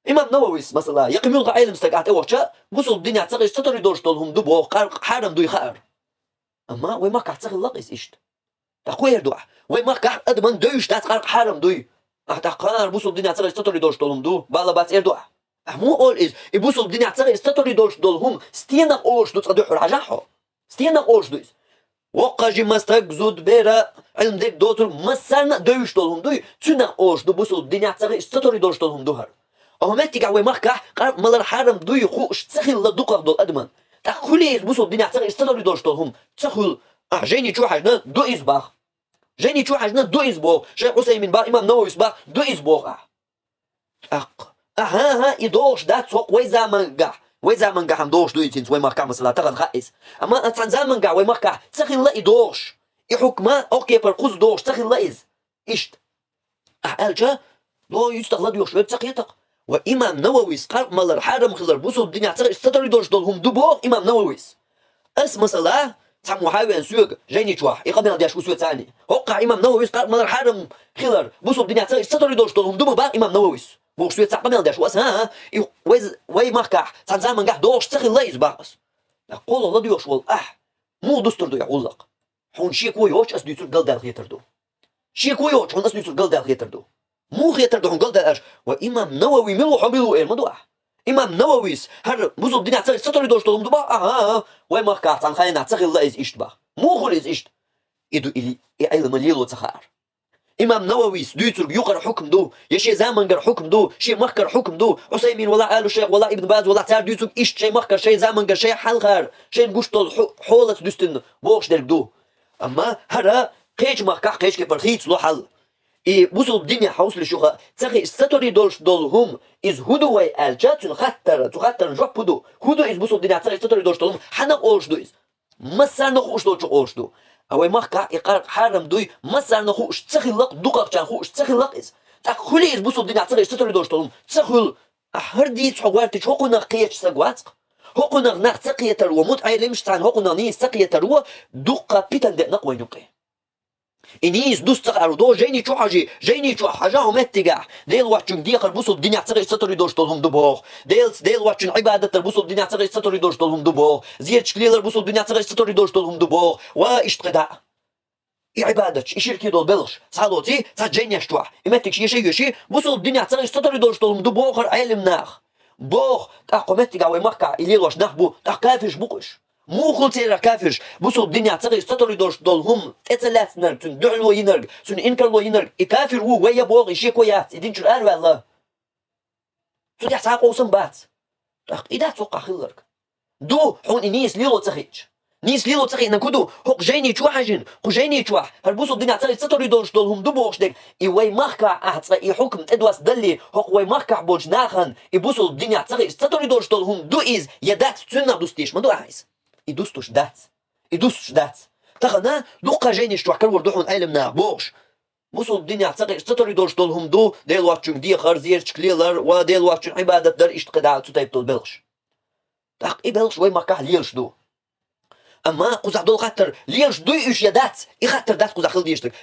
A: إمام نوويس مثلا يقيم يلقى علم استقعت أوشة بوصل الدنيا تغيش تطري دورش طولهم دبو حرم دوي خار أما وين ما كحت تغل لقيس إيشت تقوي يردوح وين ما كحت أدمن دويش تاتقار حرم دوي أحتقار بوصل الدنيا تغيش تطري دورش طولهم دو بالا بات يردوح مو أول إز يبوصل الدنيا تغيش تطري دورش طولهم ستينا أوش دو تقدوح رجعه ستينا أوش دويس وقاجي مستق زود بيرا علم ديك دوتر مسرنا دوش دولهم دوي تنا اوش دو بوسو الدنيا تغي استطري دوش دولهم دوهر أهمتي قاوي مركح قرب ملر حرم دوي خوش تسخل لدقق دول أدمن تأكلي بوسو الدنيا تسخل استدري دوشتهم تسخل جيني شو حاجنا دو إزباخ جيني شو حاجنا دو إزبوخ شيخ حسين با إمام نووي إزباخ دو إزبوخ ها يدوش دات سوق وي زمان قح وي زمان قح دوش دو يتنس وي مركح مثلا تغد خائس أما أتسان زمان قح وي مركح تسخل لا يدوش يحكما أوكي برقوز دوش تسخل لا إز إشت ألجا لو يستغلد يوش تسقيتك وإمام نووي قال مالر حرم خلر بوسو الدنيا تسخل استدري دوش دولهم دبوخ إمام نووي أس مثلا تعمو حاوي سوق جيني تشوح يقبل دياش وسوق ثاني وقع إمام نووي قال مالر حرم خلر بوسو الدنيا تسخل استدري دوش دولهم دبوخ باق إمام نووي بوش سوق تعقبل دياش واس ها وي مركح تان زمان قح دوش تسخل لا يزباقس قول الله ديوش وال مو دستور دو يقولك حون شيك ويوش أس ديسور قل دال خيتردو شيك ويوش حون أس ديسور قل دال خيتردو مو خيتردو حون قل دال وإمام نووي ملو حملو مدوح إمام نووي هر بوزو الدنيا تسخل ستوري دوش دولهم دبا وي مركح تان خاينا تسخل لا إز إشت با مو خل إز إشت إدو إلي إعلم الليلو تخار إمام نووي ديتر يقر حكم دو يشي زمان قر حكم دو شي مخكر حكم دو عثيمين ولا آل الشيخ ولا ابن باز ولا تعال ديتر إيش شي مخكر شي زمان قر شي حلقر شي نقشتل حولة دستن بوش درك دو أما هرا قيش مخكح قيش كبر خيط لو حل بوصل الدنيا حوصل شوخة تسخي ستوري دولهم إز هدو وي ألجات تخطر جواب هدو إز بوصل الدنيا تسخي ستوري دولهم حنا أولش دو إز مسار نخوش دولش أولش دو أوي مخكع يقرب حرم دوي مسار نخوش تسخلق دقق جان خوش تسخلق إز تأكلي إز بوصل الدنيا تسخي ستوري دولهم تسخل هردي تحوارتي حقنا قيش سقواتق حقنا نق تقية تروى موت عيلمش تان حقنا نيس تقية تروى دقة بيتن دقنق وينقي إنيس دوستق أرودو جيني شو حاجة ومتجع ديل واتشون دي قربوسو الدنيا تسقي ستوري دوش طولهم دبوخ ديل واتشون عبادة تربوسو الدنيا تسقي ستوري دوش طولهم دبوخ زياد شكلي تربوسو الدنيا تسقي ستوري دوش طولهم دبوخ وإيش تقدع عبادتش إشيركي دول بلش صالوتي تجيني شتوح إمتك يشي بوسو الدنيا تسقي ستوري دوش طولهم دبوخ علم ناخ بوخ تأقمتك وي مركع إليلوش نخبو تأكافش بوقش مو خلتي كافرش بوسو الدنيا تغي ستوري دولهم اتلات نرج تن دعلو ينرج تن انكر ينرج كافر هو ويا بوغ يشي كويات يدين شو الان والله شو تحت قوسم بات اذا توقع خلرك دو حون انيس ليلو تخيج نيس ليلو تخي نكودو حق جيني تشوحجن جيني تشوح هربوسو الدنيا تغي ستوري دولهم دبوغش دك اي وي مخكع احصى حكم ادواس دلي حق وي مخكع بوج ناخن يبوسو الدنيا تغي ستوري دولهم دو از يدات تسنا دوستيش ما دو عايز يدوستوش دات تخنا دقة جيني شتوح كل وردوحون علمنا بوش بوصل الدنيا تسقي ستوري دوش دولهم دو ديل واتشون دي خرزير شكليلر وديل واتشون عبادة در اشتقدع تتايب دول بلش تاق بلش وي مكح ليلش دو أما قزع دول خاطر ليلش دو إيش يدات يخاطر دات قزع خل ديشتك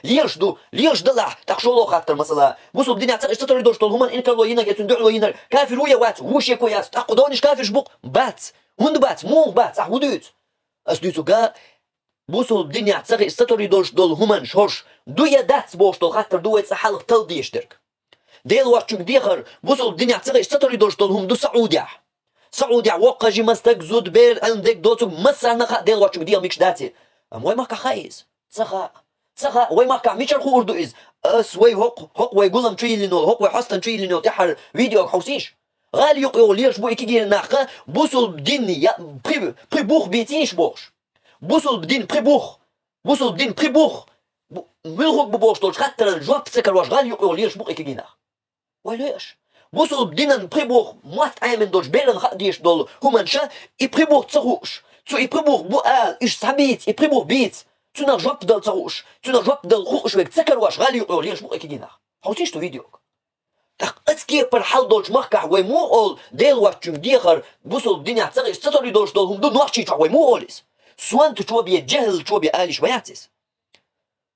A: ليلش دلع تخشولو خاطر مثلا بوصل الدنيا تسقي ستوري دوش دولهم إنكر لو ينر يتندع لو ينر كافر ويا وات هو شي كويس تاق دونش كافر شبوق بات هند بات مو بات أحوديت أسديتو كا بوصل الدنيا تسقي ستوري دوش دولهم شوش دو يدات بوش دول خاطر دو يتسحلق تل ديشترك ديل واتشوك ديخر بوصل الدنيا تسقي ستوري دوش دولهم دو سعودية وقا جي مستك زود بير عندك دوتو مسا نخا ديل واتشوك ديال ميكش داتي أم وي ماكا خايز سخا وي ماكا ميشر خو أردو إز أس وي هق وي قولم تريلينو هق وي حسن تريلينو تحر فيديو حوسيش غالي يقيو ليش بو إكيجي ناقا بوصل بدين بري بوخ بيتيش بوش بوصل بدين بري بوخ ملغوك ببوش دولش خاطر الجواب تسكر واش غالي يقيو ليش بو إكيجي ناق ويليش بوصل بدين بري بوخ موات عامن دولش بيرن خاطيش دول همانشا بري بوخ تسروش بري بوخ بو إيش سابيت بري بوخ بيت تنا جواب دل تسروش تنا جواب دل خوش بيك تسكر واش غالي يقيو ليش بو إكيجي ناق حوتيش تو فيديوك أتكير بالحال دولش مخكح ويمو أول ديل واتشون ديخر بوصل الدنيا تسقي ستوري دولش دولهم دول نوحشي شو ويمو أوليس سوان تشوا بيجهل شوا بيالش وياتس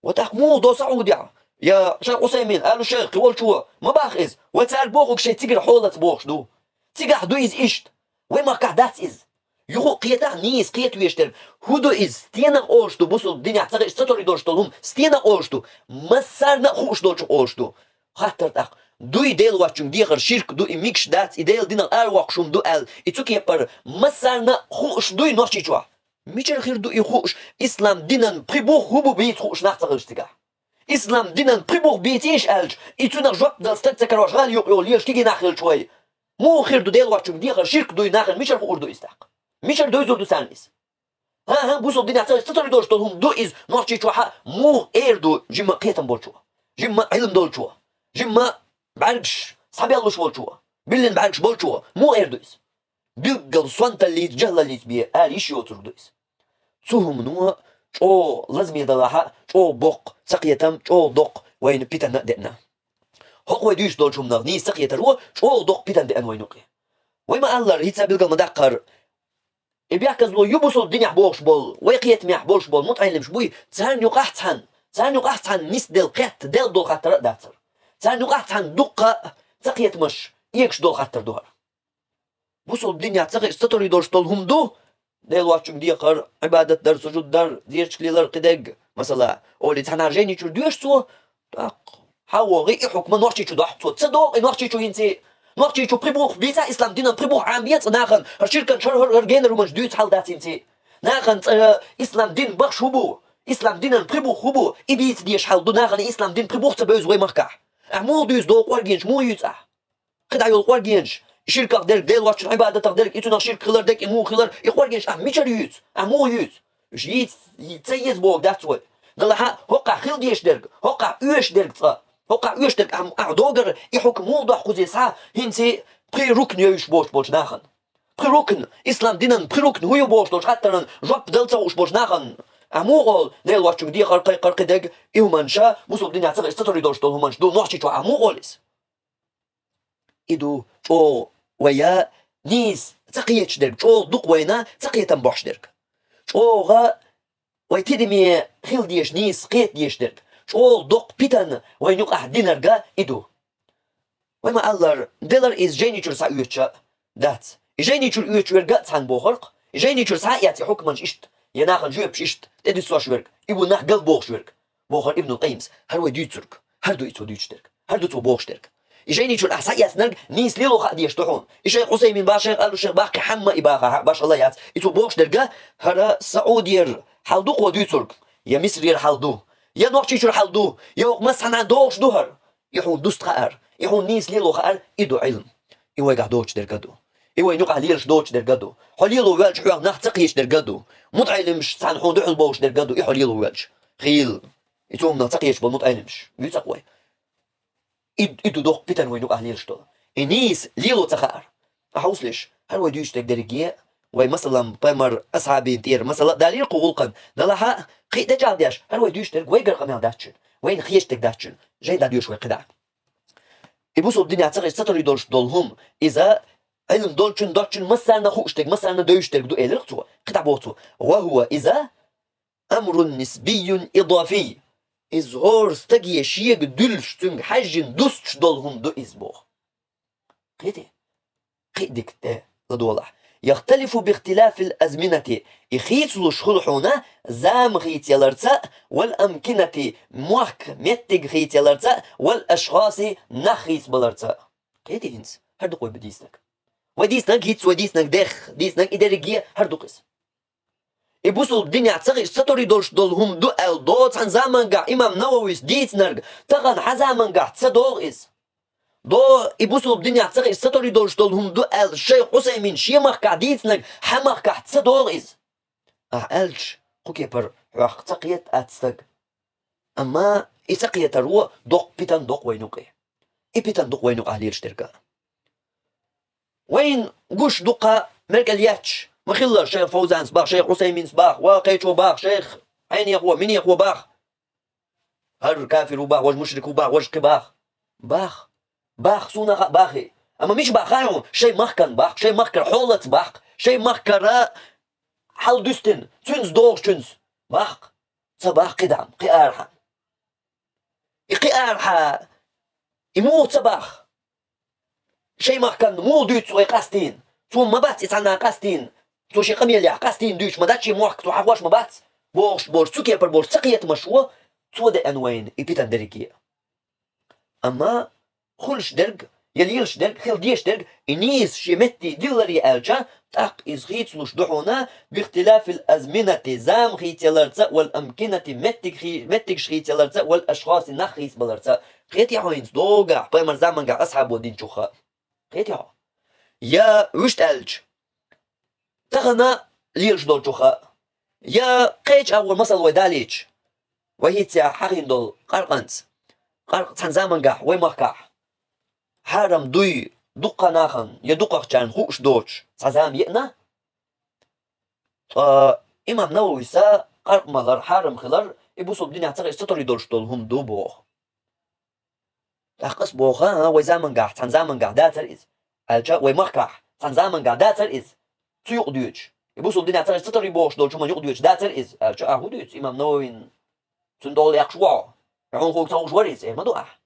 A: وتاخ مو دو سعودية يا شيخ عثيمين قالوا شيخ قول شو ما باخذ وتسال بوخك شي تقرا حولة بوخش دو تقرا دو إز إشت وين مخكح دات إز يخو قيتا نيس قيتو يشتر هدو إز ستينا أولش دو بوصل الدنيا تسقي ستوري دولش دولهم ستينا أولش دو مسارنا خوش دولش أولش دو خاطر تاخ دوی دل واتشون دیگر شرک دوی میکش دات ایدل دینال آرواقشون دو ال ایتوکی پر مسرنا خوش دوی نوچی چوا میچر خیر دوی خوش اسلام دینن پریبوخ هوبو بیت خوش نختگشتگا اسلام دینن پریبوخ بیتیش الج ایتو نجوب دستک تکرواش غال یو لیش کی نخل شوی مو خير دو ديل واتشم دي خر شرك دو ناخن مش اردو يستحق مش اردو يزور دو سانيس ها بوصل الدنيا ستر دورش دولهم دو إز نوعشي شوها مو إيردو جمع قيتم بولشوا جمع علم دولشوا جمع بعرقش صحابي الله شو بولشوا بلن بعرقش بولشوا مو إيردو إز بيقل صنطة اللي جهل اللي تبيه إيش يوتر دو إز سوهم نوع شو لازم يدلها شو بق سقيتم شو دق وين بيتنا دقنا هو يديش دولشهم نغني سقيترو شو دق بيتنا دقن وينوقي وما الله ريتsa بيقل مدقر بيحكز لو يبوسو الدنيا بوش بول ويقيت ميح بوش بول متعلمش بوي تسان يقحتن تسان يقحتن نس دل قيت دل دول خاطر داتر تسان يقحتن دقة تقيت مش يكش دول خاطر دوهر بوسو الدنيا تقي ستر يدورش دولهم دو دل واتشم ديقر عبادة در سجود در ديرشكليلر قدق مثلا اولي تحنا جيني تشو دوش سو حاو غي حكم نوحشي تشو دحتو تصدق نوحشي تشو ينسي نوحشي تشو بريبوخ بيتا اسلام دينا بريبوخ عاميات ناخن هرشيركن شر هرجينر ومش دوت حال داتينتي ناخن اسلام دين بخش هبو اسلام دين بريبوخ هبو ابيت ديش حال دو ناخن اسلام دين بريبوخ تبوز وي مركح مو دوز دو قورجينش مو يوتح قد عيول قورجينش شركة دير ديل واتش عبادة دير إتونا شركة خلر ديك مو خلر يقورجينش ميشر يوت مو يوت جيت يتسيز بوك داتوي قالها هقع خل ديش درج هقع يوش درج هقع يوش درج دوغر يحكم موضوع خوزي ساعة هنسي بري ركن يوش بوش ناخن بري ركن إسلام دينن بري ركن هو بوش حتى جواب دلتا وش بوش ناخن أموغل ديل واتش دي قرقي دق يومنشا مسلم دينا تغير ستوري دوش دول همنش دول نوحشي شو أموغلس إدو شو ويا نيس تقيتش درج شو دق وينا تقية تنبوش درج شو غا ويتدمي خيل ديش نيس قيت ديش درج شو دق بيتن وينوق أحدينرجا إدو وما الله دلر إز جيني شو سايوتشا دات جيني شو يوتشورجا تان بوخرق جيني شو ساياتي حكمنش إشت يناخن جوبش إشت تدي سواشورك يبو ناخ قلب بوخشورك بوخر ابن القيمس هر وديتسرك هر دو إتو ديتشترك هر دو تو بوخشترك جيني شو الأحسايات نرج نيس ليلو خا ديشتحون الشيخ حسين باشا قالوا الشيخ باقي حما إباقة باش الله يات إتو بوخشترجا هر سعودير حلدوق وديتسرك يا مصرير حلدو يا نوحشي شو حلدو يا مسحنا دوش دوهر يحون دوست خار يحون نيس ليلو خار إدو علم إيوه قاعدوش درجدو إيوه ينقع ليرش دوش درجدو حليلو والج حوار نحتقيش درجدو متعلمش سانحون دحل بوش درجدو يحليلو والج خيل يتوم نحتقيش بالمتعلمش يتقوي إدو دوخ بيتن وينقع ليرش دو نيس ليلو تخار أحوصلش هل وديش درجية وي مثلا بمر أصحابي تير مثلا دليل قولقن دلها خي دجال ديش هل وديش درج ويقر قمال داتشن وين خيشتك داتشن جاي داديوش ويقدع يبوسوا الدنيا تغير ستر يدولش دولهم إذا علم دولشن مثلا خوشتك مثلا دوشتك دو إلرتوا قطع بوتو وهو إذا أمر نسبي إضافي إظهار استجي شيء دلشتن حجن دوستش دولهم دو إزبوخ قيدك لدولح يختلف باختلاف الأزمنة يخيطلو شخلحونا زام خيط يلرتا والأمكنة موحك متق خيط يلرتا والأشخاص نخيط بلرتا قيدي هنس هردو قوي بديسنك وديسنك هيتس وديسنك دخ ديسنك إدارجية هردو قس يبوسوا الدنيا تغير ستوري دولش دولهم دو دوت عن زمان قاع إمام نوويس ديتنرق تغن حزامن قاع تصدوغ إس دو يبوسوا الدنيا تغير ستوري دولش دولهم دو الشيخ حسين شيمخ قاع ديتنرق حمخ قاع تصدوغ إس ألش قوكي بر حق تقيت أتستق أما إتقيت الروا دوق بيتن دوق وينوقي بيتن دوق وينوق عليش ترقى وين قوش دوقة مركل ياتش مخلر شيخ فوزان صباح شيخ حسين صباح واقيتو باخ شيخ عين يقوى من يقوى باخ هر كافر وباخ واش مشرك وباخ واش باخ سونا باخي اما مش باخايون شيء مخكن باخ شيء مخكر حولت باخ شيء مخكر حال دوستن تنز دوغ تنز باخ صباح قدام قيارها قيارها يموت صباح شيء مخكن مو دوت ويقاستين ثم ما بات يتعنا قاستين تو شي قميل يا قاستين دوش ما داتشي موحك تو حواش ما بات بورش سوكي بر بورش سقيت مشروع تو ده انوين يبيتن درجيه اما خلش درج يليلش درج خل ديش درج انيس شمتي ديلري الجا تاق ازغيت لوش دحونا باختلاف الازمنه زام خيتلرتا والامكنه متك خيتلرتا والاشخاص نخيس بلرتا خيتي عاينز دوغا بايمر زمان قاع اصحاب ودين شوخا خيتي يا وشت ألج تغنى ليرش دول جوخا يا قيج أول مصل وداليج وهي تيا حقين دول قرقنت تنزامن ويمخكح حرم دوي دقا ناخن يدقق جان خوش دوش تنزام يئنا إمام نووي سا قرق مغر حرم خلر إبوسو بدين تغير ستوري دولش دول هم دو بوخ تحقص بوخا ويزامن تنزامن داتر إز ألجا ويمخكح تنزامن داتر إز تيوق ديوش يبوسو بدين تغير ستوري بوش دول شما يوق ديوش داتر إز ألجا أهو ديوش إمام نووي تندول يقشوا يعون خوك تغوش وريز إيه مدوح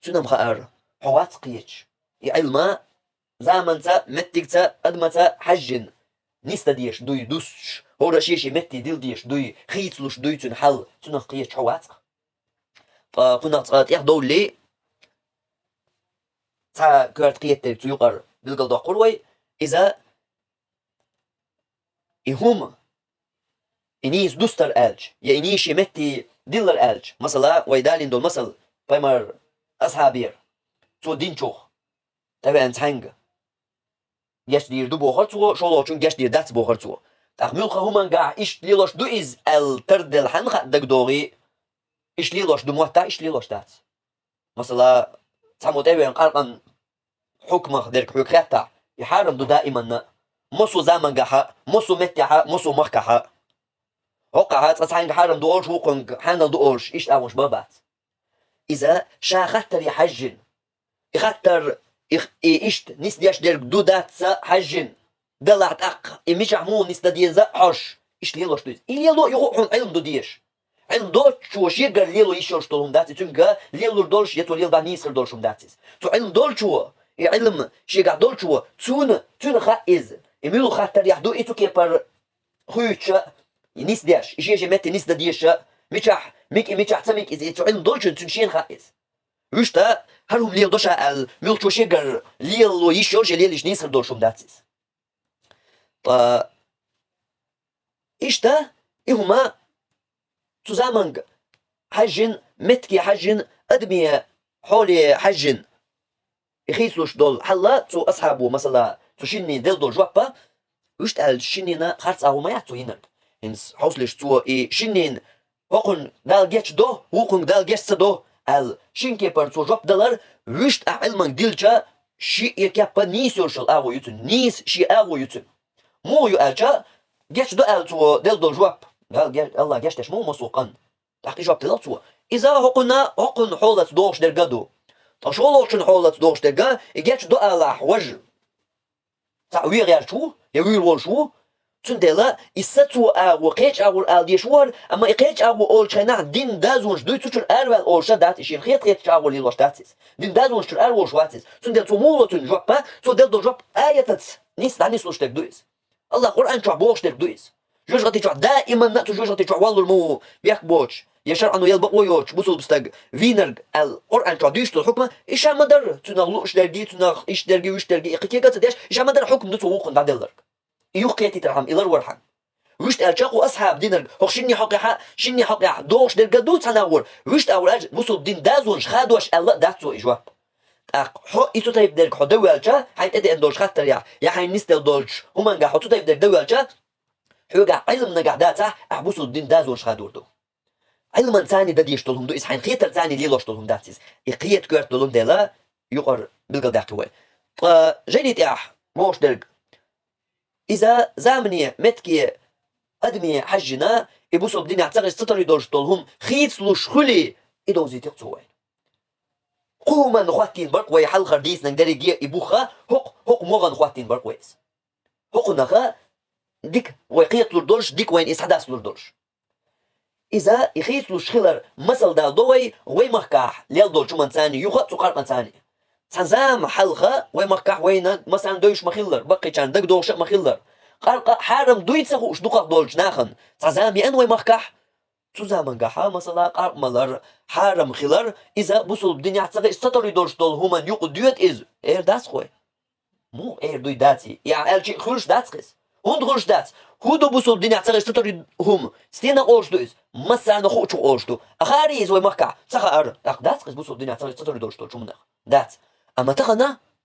A: تنم خأر حوات قيتش علما زامنتا متكتا أدمتا حجن نيستا ديش دوي دوسش هورا شيشي متي ديل ديش دوي خيتلوش دوي تنحل تنم قيتش حوات فكنا تغات يخدو لي تا كارت قيتة تيوقر بالقل دو قروي إذا إهم إنيس دوستر ألج يا إنيشي متي ديلر ألج مثلا ويدالين دول مثل بايمر أصحابير تو دين چوخ تبع انتهنگ گشت دیر دو بخور تو شلو چون گشت دیر دات بخور تو تخمیل خواهم قاع إيش ليلوش دو إز الترد الحنخ دق دوغي إيش ليلوش دو موتا إيش ليلوش دات مثلا تسمو تبعين قرقن حكمه درك حكرتا يحارم دو دائما مصو زامن قاحا مصو متحا مصو مخكحا وقعها تسعين حارم دو أولش وقن حانل دو أولش إيش أولش بابات إذا شاختر يحجن يختر إيشت نس ديش درك دو دات حجن دلعت أق إمش عمو نس ديزا عش إيش ليلوش دوز إليلو يروحون علم دو ديش علم دو شو شيء قال ليلو يشوش تولهم داتي تونجا ليلو دولش يتو ليل بانيس دولشهم داتيس تو علم دول شو علم شيء قال دول شو تون خائز إميلو خاطر يحدو إتو كيبر خويتش نس ديش إيش متى نس ديش ميشح ميك تميك إذا تو علم دول شو تنشين خائز وشتا هرهم ليل دوشا الملتو شيغر ليل يشوش ليل يشنيس دولشهم داتيس إشتا إهما تزامن حجن متكي حجن أدمية حولي حجن يخيسلوش دول حلا تو أصحابه مثلا تشيني دل دول جوابا وشتا الشينينا خارص أهو ما يعطو هناك هنس حوصلش تو شينين وقن دال جيتش دو وقن دال جيتش دو شينكي برتو جواب دلر وشت علمان ديلجا شي يكابا نيس يرشل أغو يتن نيس شي أغو يتن مو يؤالجا جيش دو ألتو دل دو جواب الله جيشتش مو مسوقن تحقي جواب دلتو إذا هقن حولت دوش درقادو تشولوشن حولت دوش درقا جيش دو ألاح وجه تعوير يرشو يوير والشو تندلا إستو أغو قيش أغو الألديشوار أما إقيش أغو أولشنا دين دازونش دوي تشر أروال أولشا داتش خيط قيش أغو ليلوش داتس دين دازونش تشر أروش واتس تندل تمولو تنجوبا تندل دو جوب آياتت نيس داني سلوش تك دويس الله قرآن شو بوش تك دويس جوش غتي شو دائما ناتو جوش غتي شو والله المو بيك بوش يشر أنو يلبق ويوش بوصل بستق فينرج القرآن شو ديش الحكمة إيش مدر تنغلوش درجي تنغ إيش درجي وإيش درجي إقيقة تديش إيش مدر حكم دوتو وقن بعد اللرك يوقيتي ترحم إلى الورحم وشت ألشاقو أصحاب دينر هو شني حقي دوش درجدو تناور وشت أول بوصل دين دازونش خادوش الله داتسو إجواب حو إيتو تايب درك حو دوي ألشا حين أدي أندولش خاطر يا حين نستل دولش هما نجا حو تايب درك دوي ألشا حوجا علم نجا داتا بوصل دين دازونش خادوردو علما ثاني دديش تولهم دو إس حين خيتر ثاني ليلوش تولهم داتيس إقيت كورت تولهم ديلا يقر بالقل داكتوي جينيت موش درك إذا زامنية متكي أدمية حجنا يبوسوا بدين يعتقد ستري دولش طولهم خيت لوش خلي إدوزي تقصوين قوما نخواتين برق ويحل خرديس نقدر جي يبوخا هق موغا نخواتين برق ويس هق نخا ديك ويقيت لردولش ديك وين إسحداس لردولش إذا يخيت لوش خلر مسل دال دوي ويمخكاح ليل دول شو من ثاني يخط سقار من ثاني تنزام حلقة ويمخكاح وين مثلا دويش مخيلر بقي كان دق دوش مخيلر قرق حارم دويتسه وش دقق دولش ناخن تزام ين ويمخكاح تزامن قاحا مثلا قرق ملر حارم خيلر إذا بوصل بدنيا تسقي ستوري دولش دول هما يقو ديوت إز داس خوي مو دوي داتي يعني الشيء خلش داتس هون خلش داتس هو دو بوصل بدنيا تسقي ستوري هم ستينا أولش دويز مثلا خوش أولش دو أخاريز ويمخكاح سخار داتس بوصل بدنيا تسقي ستوري دولش دول شو منخ دات أما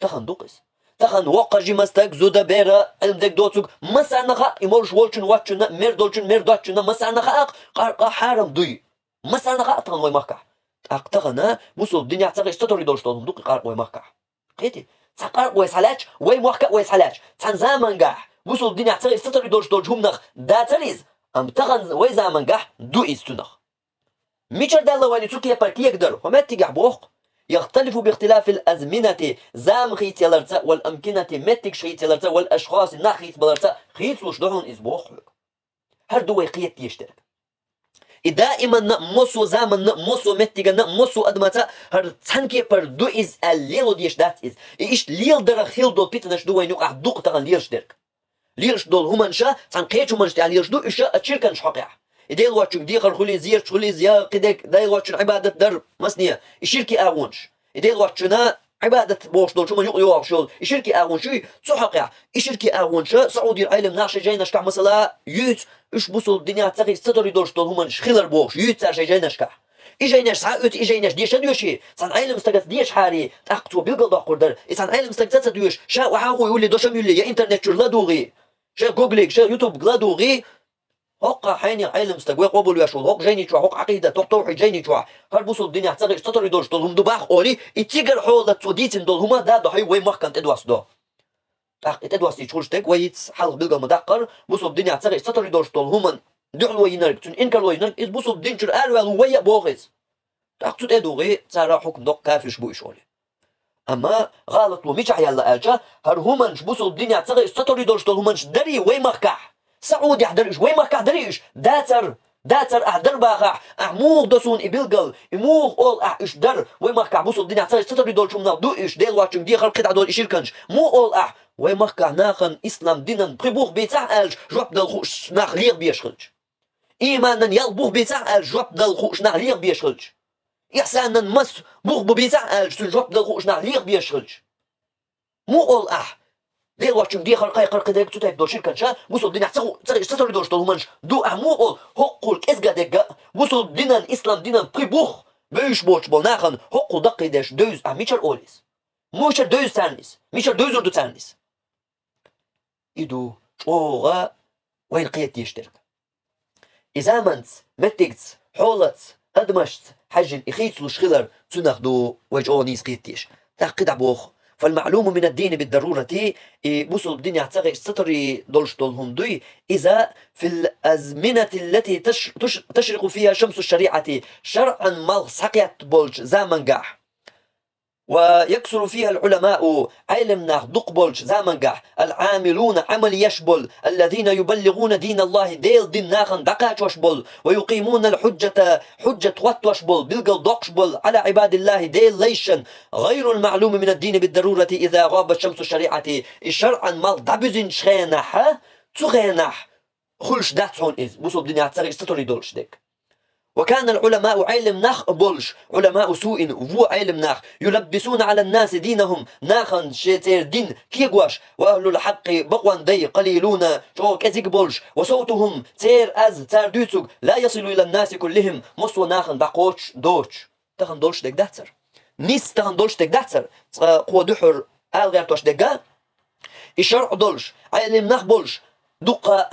A: تخن دوقس تخن وقع جمستك زودا بيرا علم دك دوتسوك مسانخا يمولش ولشن واتشنا مير دولشن مير دوتشنا مسانخا قارقا حارم دوي مسانخا تخن وي مكا تخنا بوسو الدنيا تغي ستوري دولش دولم دوق قارق وي مكا قيتي تقارق وي سالاش وي مكا وي سالاش تان زمان قاح بوسو الدنيا تغي ستوري دولش دولش هم نخ داتريز ام تخن وي زمان قاح دو استنخ ميشر دالا واني تركيا بركي يقدر وما تيجح بوق يختلف باختلاف الأزمنة زام خيت يلرتا والأمكنة متك شيت يلرتا والأشخاص نخيت بلرتا خيت لوش دهون إسبوخ هر دو قيت يشترك دائما نمسو زامن نمسو متك نمسو أدمتا هر تنكي بر دو إز الليل ديش دات إز إيش ليل در خيل دول بيتنش دو وينو قاع دوق تغن ليش درك ليش دول همانشا تنقيتشو منش تاع ليش دو إشا أتشيركنش حقيع يدير واتشك ديقر خلي زير خلي زيا قدك داير واتشن عبادة در مسنية يشيركي أغونش يدير واتشنا عبادة بوش دول شو من يقيوه شول يشيركي أغونشي صحقع يشيركي أغونش سعودي العالم ناقش جايناش كح مثلا يوت إيش بوصل الدنيا تسقي ستوري دولش دول هم خلر بوش يوت سار جايناش كح إجايناش ساعات إجايناش ديش ديوشي سان عالم استقت ديش حاري تأقتو بيلقى ضاق قدر سان عالم استقت ديوش شا وحاول يقول لي دوشم يقول لي يا إنترنت شو لا دوغي شا جوجليك شا يوتيوب لا دوغي هوق حيني علم استقوى قبول يا شو هوق جيني شو هوق عقيدة توحي جيني شو هل بوصل الدنيا تسقي ستوري دولش دول هم دباخ أولي يتيجر حول توديتن دول هما دا ده هاي وين ما كانت تدوس ده تدوس يشولش تك ويت حلق بيلقى مدقر بوصل الدنيا تسقي ستوري دولش دول هما دعوا وينرك تون إنكر وينرك إز بوصل الدنيا شر أروى ويا بوغز تأخذ أدوغي ترى حكم دق كافش بوي شولي أما غلط وميش عيال أجا هر همنش بوصل الدنيا تسقي ستوري دولش دول همنش دري وين ما كح سعودي أحضرش وين ما كحضريش داتر أحضر باقع أحموغ دسون إبلغل إموغ أول إش در وين ما كعبوس الدنيا عصير ستري دول شو منادو إش ديل واتشم دي خلقت عدول إشير كنش مو أول وين ما كعناخن إسلام دينن بريبوغ بيتاع ألج جواب دل خوش نخليق بيشخلج إيمانا يلبوغ بيتاع ألج جواب دل خوش نخليق بيشخلج إحسانا مس بوغ بيتاع ألج جواب دل خوش نخليق بيشخلج مو أول ديل واتشم دي خلقاي خلق ديك تو تايب دول شركة بوصل الدنيا ستري دولش دول همنش دو أحموغ حقول إزغا ديك بوصل دينن إسلام دينن بريبوغ بيش بوش بولناخن حقول دقي داش دوز ميشر أوليس موشر دوز تانيس ميشر دوز أردو تانيس إدو شوغا وين قيت يشترك إذا منت متكت حولت أدمشت حجن إخيت لشخلر تنخدو وجعونيس قيتيش تاقيد عبوخ فالمعلوم من الدين بالضرورة بوصل الدنيا تغي ستري دولش دولهم دوي إذا في الأزمنة التي تشرق فيها شمس الشريعة شرعا مال سقيت بولش زامن قاح ويكسر فيها العلماء علمنا دق بولش زامن قاح العاملون عمل يشبل الذين يبلغون دين الله ديل دين ناخن دقاش وشبل ويقيمون الحجة حجة وات وشبل بلقل دقشبل على عباد الله ديل ليشن غير المعلوم من الدين بالضرورة إذا غابت شمس الشريعة الشرعا مال دبزن شخينح تخينح خلش داتسون إذ بوصل الدنيا تسرق ستوري دولش ديك وكان العلماء علم ناخ بولش علماء سوء وفو علم ناخ يلبسون على الناس دينهم ناخن شتير دين كيغواش وأهل الحق بقوان دي قليلون شو كزيك بولش وصوتهم تير أز تار دوتوك لا يصل إلى الناس كلهم مصو ناخن بقوش دوش تخن دولش ديك داتر نيس تخن دولش ديك داتر قوة دحر آل غير توش ديك الشرع دولش علم ناخ بولش دقا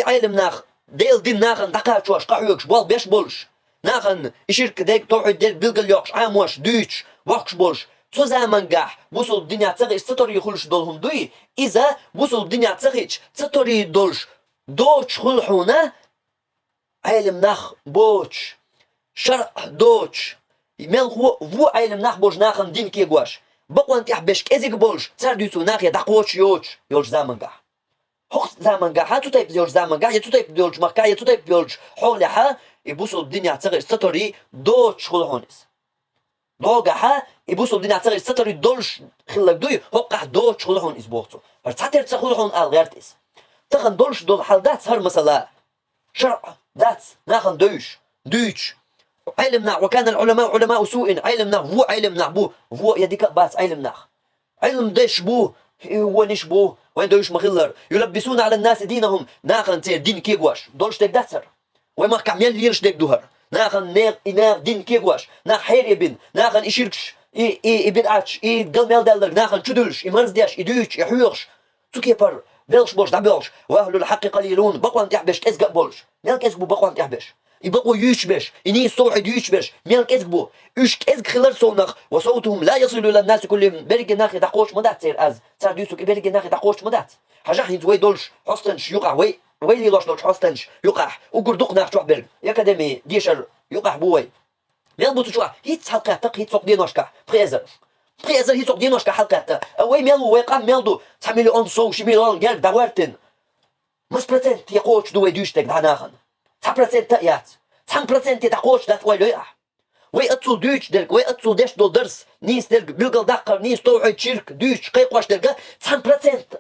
A: علم ناخ ديل دين ناخن دقاش واش قاعوكش بول بيش بولش ناخن يشيرك ديك توحيد ديل بيلقل يوكش عاموش دوش واكش بولش تو زمان قاح بوصل الدنيا تغيش ستوري يخلش دولهم دوي إذا بوصل الدنيا تغيش ستوري دولش دوش خلحونا علم ناخ بوش شرع دوش ميل هو علم ناخ بوش ناخن دين كيغواش بقوان تحبش كيزيك بولش تسار دوسو ناخي دقوش يوش زمان قاح هوخ زمان قاح تو تايب ديولش زمان قاح تو تايب ديولش مكا تو تايب ديولش حولها يبوصل الدنيا تغيش ستوري دوش خلحونس دو قاح يبوصل الدنيا تغيش ستوري دولش خلق دوي هوقع دوش خلحون إسبوعتو فرتحتر تخلحون غيرتس تخن دولش دول حال دات هر مثلا شرع دات ناخن دوش علمنا وكان العلماء علماء سوء علمنا هو علمنا بو هو يديك باس علمنا علم ديش بو هو نشبو وين دوش مخلر يلبسون على الناس دينهم ناخن تير دين كيغواش دولش ديك داتر وما كامل ليرش ديك دوهر ناخن نير دين كيغواش ناخ حير يبن ناخن إشيركش i bid'atsch, i galmeldeller nachal chudulsh, i marzdiash, i duch, i huursh. Tukepar, belsh bosh da belsh, wa ahlul haqqi qalilun, baqwan tahbesh ezga bolsh. Mel kesbu baqwan tahbesh. I baqwa yushbesh, i ni stowhid yushbesh, mel kesbu. Ush ezg khilar sonach, wa sawtuhum la yasilu ila nas kullihim. Berge nakhi taqosh madat sir az. Sar dusuk berge nakhi taqosh madat. Hajahin way dolsh, hostansh yuqa way ويلي لاش لوش حاستنش يقح وقردق ناخ شو بيرج يا كدمي ديشر يقح بوي ميل بوتو شو هيت حلقاتك هيت سوق دينوشكا بريزر هيت سوق دينوشكا حلقاتا اوي ميل ويقام ميلدو تعملي اون سو شي ميلون جال داورتن مس برسنت يقوش دو يدوشتك داناخن 10% تايات 10% تقوش دات ويلو وي اتسو دوش درك وي اتسو داش دول درس نيس درك بيلقل دقر نيس توعد شرك دوش قيقواش درك 10%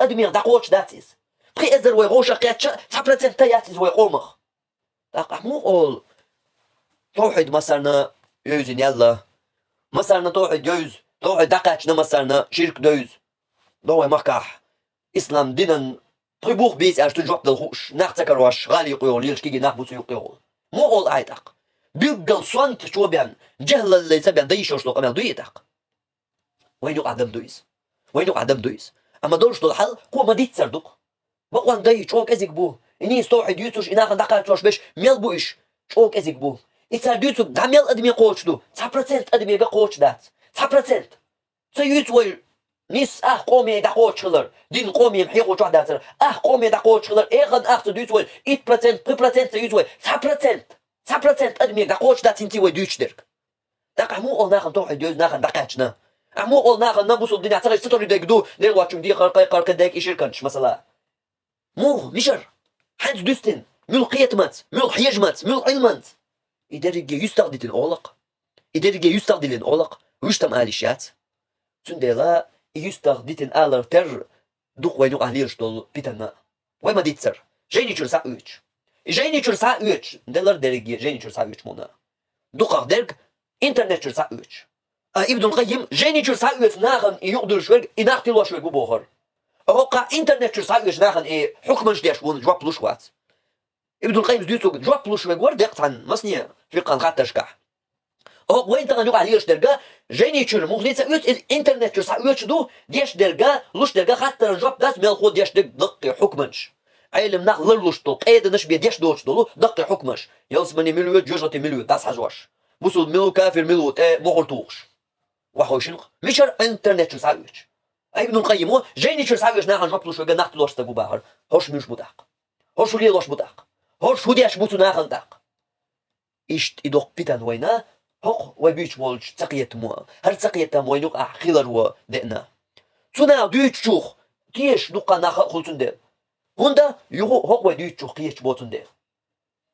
A: ادمير دقوش داتيس بريزر وي غوشا قاتشا 10% تاياتيز وي قومخ داق مو قول توحد مسارنا يوزن يلا مسارنا توحد يوز توحد دقاتشنا مسارنا شرك دوز دوي مكاح اسلام دينن طيبوخ بيس اش تجوب دلخوش ناختكر واش غالي يقول ليش كيجي ناخبوس يقول مو قول ايتاق بيقل صنت شو بيان جهل اللي سبيان ديشوش لو قمال دويتاق وين يقع دم دويس وين يقع دم دويس اما دولش دول حل قوة ما ديت سردوق بقوان داي چوك ازيك بو اني استوحد يوتوش اناخن دقاتشوش بيش ميل بوش چوك ازيك بو اتسار دوتو داميل ادمي قوش دو 10% ادمي قوش دات 10% سيوتوي نيس قومي دا قوش خلر دين قومي محيقو چوح داتر قومي دا قوش خلر ايغن دوتوي 8% سيوتوي 10% ادمي دا قوش دات انتي وي دوش درك داق مو قول ناخن توحد يوز ناخن دقاتشنا مو قول ناخن نبوسو الدنيا عتر ستوري ديك دو دير واتشم دي قرق ديك يشيركنش مثلا مو نشر حد دوستن مل قيتمت مل حيجمت مل علمت إدارجي يستخدمين أولق إدارجي يستخدمين أولق ويشتم آليشات سندلا يستخدمين آلر تر دوق وينو آليرش دول بيتنا وما ديتسر جيني شرسا أوش جيني شرسا أوش دلر درجي جيني شرسا أوش مونا دوق درج إنترنت شرسا أوش ابن القيم جيني شرسا أوش ناخن يقدر شوي إناختي لو شوي بوهر أوقع إنترنت شو صار يجناخن إيه حكم جديش ون جواب لوش وات ابن القيم زديتو جواب لوش وجور دقت عن مصنية في قناة تشكح أو وين تغنوا عليه درجة جيني شو مغنية يوت إنترنت شو صار يوت دو ديش درجة لوش درجة خاطر جواب داس مال خود ديش دق حكمش علم نخ لوش دو قيد نش بيديش دوش دو دق حكمش يلزمني مليون جوجة مليون داس حجواش بوصل ملو كافر ملو مغلطوش وحوشنق مشر إنترنت شو صار يوت ابن القيم جيني شو ساويش ناخن جبلو شو ناخت لوش تبو باهر هوش مش مداق هوش لي لوش مداق هوش هوديش بوتو ناخن داق اشت ادوق بيتان وينا هوق وبيش بولش تقيت مو هل تقيت وين يقع خيلر و دنا تنا دويتش شوخ تيش دوقا ناخ خلتون دير هوندا يغو هوق وديتش شوخ كيش بوتون دير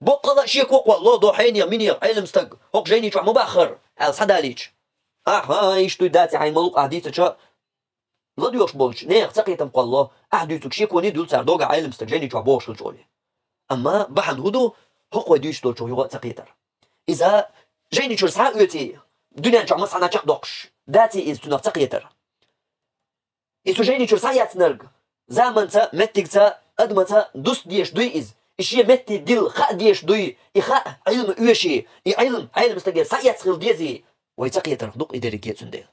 A: بقلا شيك وق والله دو حين يميني علم ستق هوق جيني شو مباخر على صداليش ايش تو داتي عين ملوق عديت لديوش بولش نيخ تقيتم قالله أحديتك شيكوني دول سردوغا عالم استجاني جابوش الجولي أما بحن هدو هقوى ديش دول شو يغا تقيتر إذا جيني شو سعى يوتي دنيا جا مصعنا تقدقش داتي إز تنغ تقيتر إذا جيني شو سعى يتنرق زامن تا متك تا أدم تا دوس ديش دوي إز إشي متي ديل خاء ديش دوي إخاء علم يوشي علم استجان سعى يتخل ديزي ويتقيتر دق إداريكيت سنديل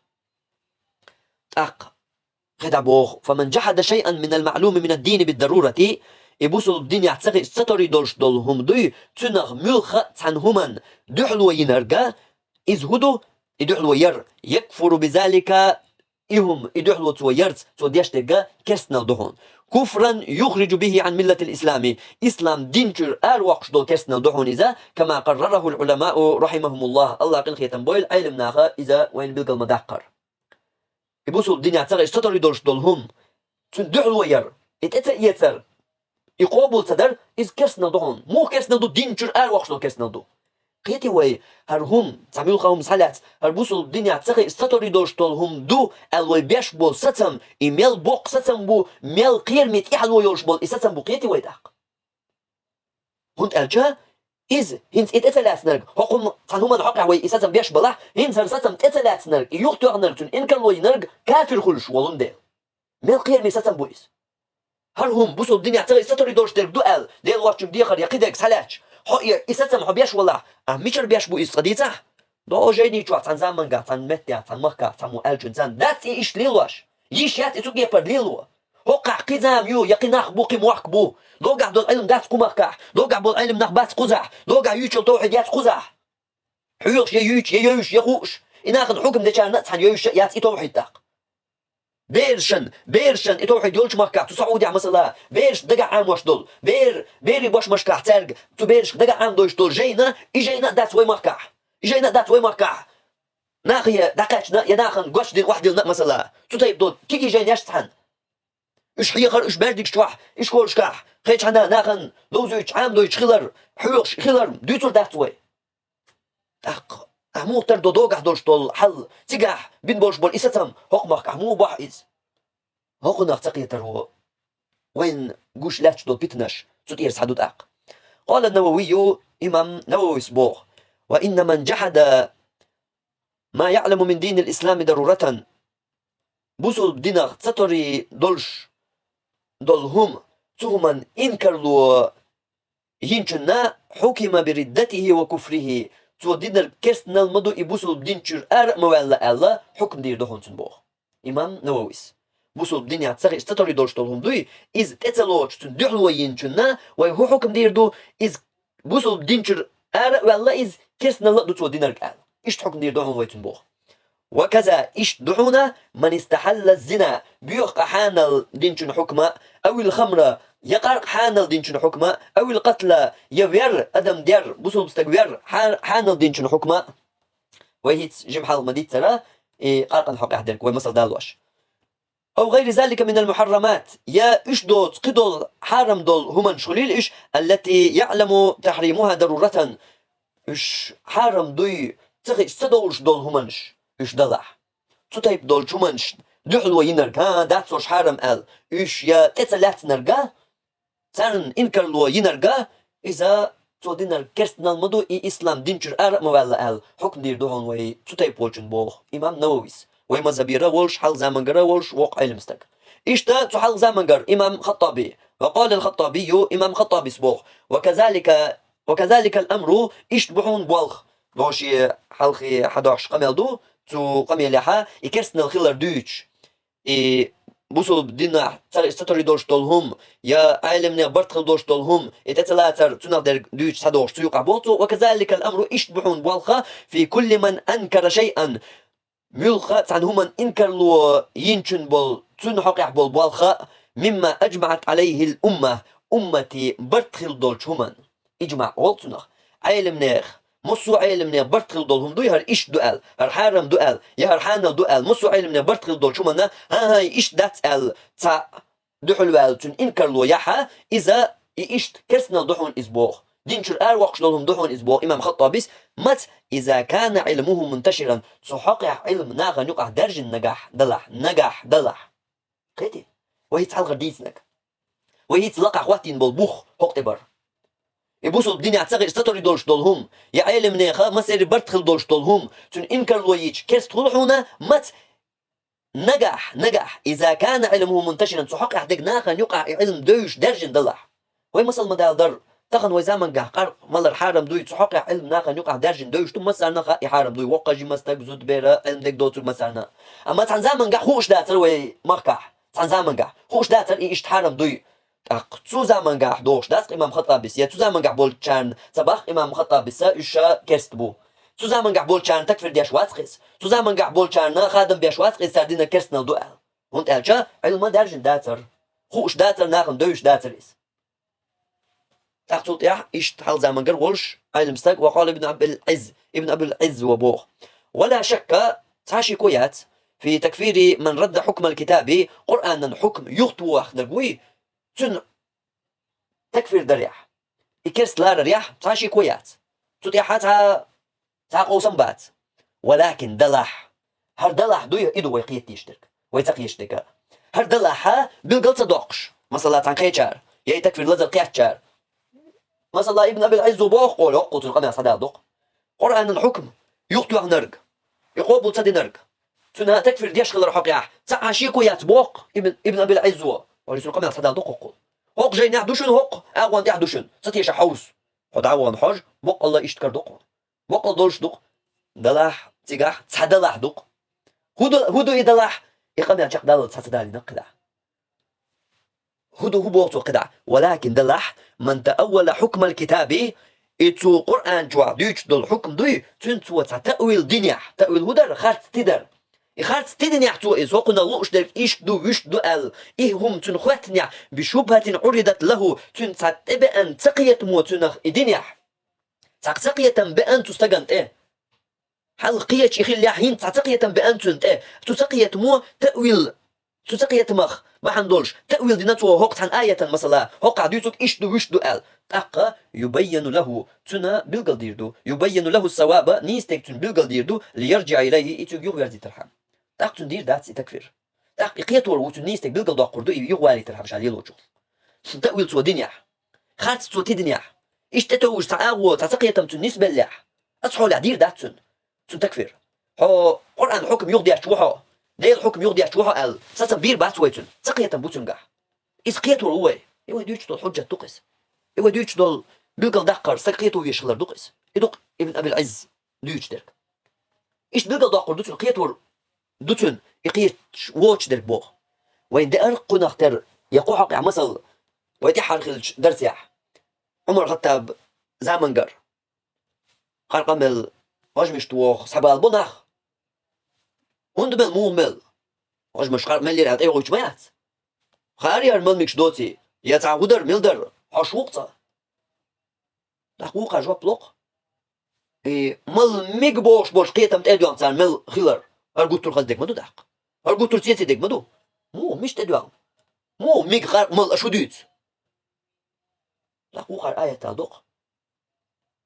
A: خدابوخ فمن جحد شيئا من المعلوم من الدين بالضرورة يبوسوا الدين يعتقد ستوري دولش دولهم دوي تنغ ملخ تنهمن دحلو ينرقا إذ هدو يدحلو ير يكفر بذلك إهم يدحلو تويرت توديش تلقا كسنا دهون كفرا يخرج به عن ملة الإسلام إسلام دينجر وقش دول كسنا دهون إذا كما قرره العلماء رحمهم الله قل خيتم بويل علمناها إذا وين بلقى المدقر يبوسوا الدنيا يعتقد ستوري دولش دولهم تندحلو ير يتأتر يقابل صدر إذ كسنا دهون مو كسنا دو دينجر وقش دول كسنا دو قيتي وي هرهم تعملوا قوم صلات هربوسوا الدنيا تسقي ستوري دوش طولهم دو الوي بيش بول ستم إيميل بوق ستم بو ميل قير ميت إحلو يوش بول إستم بو قيتي وي داق هنت ألجا إذ هنت إتتلات نرق حقهم فانهما الحقع وي إستم بيش بلح هنت هرستم إتتلات نرق يوقتو نرق إنكر وي نرق كافر خلش ولون ديل ميل قير ميت ستم بو إس هرهم بوسوا الدنيا تسقي ستوري دوش درق دو أل ديل واتشم ديخر يقيدك سلاش حقير إستم حبيش والله ميشر بيش بو إصديته دو جيني شو عن زمان قاعد عن متى عن مكة عن مؤلجن زان دات إيش ليلوش يشيات إتوك يبر ليلو هوقع قزام يو يقيناخ بوقي موحكبو لو قاعد العلم دات قمكح لو قاعد العلم نخبات قزح لو قاعد يوشل توحد يات قزح حيوش يوش يوش يخوش إناخذ حكم دشان نتحن يوش يات توحد تاق بيرشن توحد يولش مكة تو سعودي مثلا بيرش دقع عام واش دول بيري باش مشكح ترق تو بيرش دقع عام دوش دول جينا إجينا دات وي مكة إجينا دات وي مكة ناخية دقاتنا يا ناخن قوش دي واحد ديال مثلا تو تايب دول كي جيناش تحن إيش حيخر إيش باردك شوح إيش كولش كح خيش عنا ناخن دوزوش عام دوش خلر حيوش خلر دوتر دات وي أق أحمو تردو دوقح دوش دول حل تقح بين بولش بول إستم حكمك أحمو باحيز هقنا تقي ترو وين قوش لاتش دول بيتنش تطير سحدود أق قال النووي إمام نووي سبوغ وإن من جحد ما يعلم من دين الإسلام ضرورة بوصل دينغ تطري دولش دولهم تهما إنكرلو هينشنا حكم بردته وكفره تو دينر كرسنا المدو يبوصل دينشر مولا ألا حكم دير دهون سنبوغ إمام نوويس بوصل دينيا تسغي تطري دولش دولهم دوي إز تتلوش تندحلو ينشنا ويهو حكم دير دو إز بوصل دينشر ولا إز كرسنا لدو تو دينر ألا إيش حكم دير دهون ويتنبوغ وكذا إيش دحونا من استحل الزنا بيوق حانل دينشن حكمة أو الخمرة يقرق حانل دينشن حكمة أو القتل يوير أدم دير بوصل بستقوير حانل دينشن حكمة وهيت جمحال مديت ترى قرق الحق أحدك ومثل دالوش أو غير ذلك من المحرمات يا إيش دوت قدول حرم دول هما شغليل إيش التي يعلم تحريمها ضرورة إيش حرم دوي تغي استدولش دول همانش إيش دلح تطيب دول شومانش دحلو ينرقا داتسوش حرم أل إيش يا تتلات نرقا تان إنكرلو ينرقا إذا تو دينر كرسنا المدو إسلام دينشر مولا أل حكم دير دوهن وي تطيب بولشن بوغ إمام نوويس وي مذهبيرا ولش حال زامنقرا ولش وق علمستك إيشتا تحال زامنقر إمام خطابي وقال الخطابي إمام خطابي سبوغ وكذلك الأمر إشتبحون بوالخ دوشي حلقي 11 قميل تو قميل لحا إكرسنا الخلر دوش بوصل بدينا ستوري دوش طولهم يا عالمنا برتخل دوش طولهم يتتلاتر تنقدر دوش سدوش تيوقع بوتو وكذلك الأمر إشتبحون بوالخ في كل من أنكر شيئا ملخا عنهما إنكر لو ينشن بول تنحقع بول بوالخا مما أجمعت عليه الأمة أمتي برتخل دولش همان إجماع والتنخ عالم نيخ مصو عالم نيخ برتخل دولهم دو يهر إيش دوال هرحارم دوال يهرحانا دوال مصو عالم نيخ برتخل دولش همان هاي إيش دات ال تا دحلوال تن إنكر لو يحا إذا إيش كرسنا دحون إسبوغ دينشر وقش دولهم دحون إسبوغ إمام خطابيس مت إذا كان علمه منتشرا سحقع علم ناغا نقع درج النجاح دلح قيتي وهي تعال غديسنك وهي تلقع وقتين بالبوخ هقتبر يبوسوا الدنيا تصغر ستوري دولش دولهم يا علم نيخا مسير برتخل دولش دولهم تن إنكر لويج كيس تطلحونا مت نجح إذا كان علمه منتشرا سحقع دق ناغا يقع علم دوش درج دلح وهي مثل مدال در تخن وزمان قه قر مالر حارم دوي تحقق علم ناخن يقع درجن دويش تم مسرنا خا حارم دوي وقجي مستك زود بيرا علم دك دوتر مسرنا اما تن زمان قه خوش داتر وي مركح تن زمان قه خوش داتر ايش حارم دوي تو زمان قه دوش داس امام خطاب بس يا تو زمان قه بول چان صباح امام خطاب بس ايش كست بو تو زمان قه بول چان تكفر ديش واتقس تو زمان قه بول چان خادم بيش واتقس سردينا كرسنا دو وانت الجا علم درجن داتر خوش داتر ناخن دويش داتر تحصل يح إيش حال زمان قر ولش علم استق وقال ابن أبي العز وبوه ولا شك تعشي كويات في تكفير من رد حكم الكتاب قرآنا حكم يخطو أخدقوي تن تكفير دريح إكرس لار ريح تعشي كويات تطيحاتها تعقو بات ولكن دلح هر دلح دوي إدو ويقيت يشترك ويتقي يشترك هر دلحها بالقلت دوقش مثلا عن خيشار يا تكفير لازل قياتشار مثلا ابن أبي العز وبوخ قول يقوت القمع صدادق قرآن الحكم يقتو نرق يقوبل تدي نرق تنها تكفر ديش خلر حقيح تعاشيكو يتبوق ابن أبي العز ورسول القمع صدادق قول هوق جاي نحدوشن هوق أغوان يحدوشن ستيش حوس خد عوان حج بق الله إشتكر دق بق دولش دق دلاح تيجح تصدلاح دوق هدو يدلاح يقام يرجع دال تصدالي نقدع هدو بوقت قدع ولكن دلاح من تأول حكم الكتاب إتو قرآن جوا ديش دول حكم دوي تنتو تأويل دنيا تأويل هدر خارت تدر خارت تدنيا تو إذ وقنا لوش در إيش دو وش دو ال إيه هم تنخواتنيا بشبهة عرضت له تنتبأن تقية موتنخ الدنيا تقية بأن تستجنت إيه حلقية شيخ اللي حين تقية بأن تنت إيه تقية مو تأويل تقية مخ ما حندولش تأويل ديناتو وقت عن آية مثلا وقع ديتك إيش دو وش دو ال تقى يبين له تنا بالقديردو يبين له الثواب نيستك تن بالقديردو ليرجع إليه إتو يغير ترحم تاق تندير دات تكفير تاق إقيتور وتنيستك بالقدا قردو يغوالي ترحم شالي لوجو تأويل تو دنيا خارت تو دنيا إيش تتوج تعاو تسقية تنيس بلح أصحوا دير دات تن تكفير هو قرآن حكم يغدي أشوحه دير حكم يغدي أشوحه ال ساسا بير بات ويتن سقية بوتنجا إسقيتور هو إيوه ديوش دول حجة تقس إيوه ديوش دول بالقل دقر سقيتو يشغل دقس يدق ابن أبي العز ديوش درك إيش بالقل دقر دوتن قيتور دوتن يقيت ووتش درك بوغ وين دقر قناختر يقو حق مثل ويتحر خلج درسيح عمر الخطاب زامنجر قال قمل واش توخ صحابة البنخ هند بل مو مل واش مش قال ملي رات ايوه جماعات خاري المل مش دوتي يا تعودر ملدر حش وقته حقوق جواب لوق مل ميج بوش قيتم تدوام تاع مل خيلر ارغوتو خدك مدو داق ارغوتو تيتي ديك مدو مو مش تدوام مو ميج غار مل اشوديت حقوق الآية تاع دوق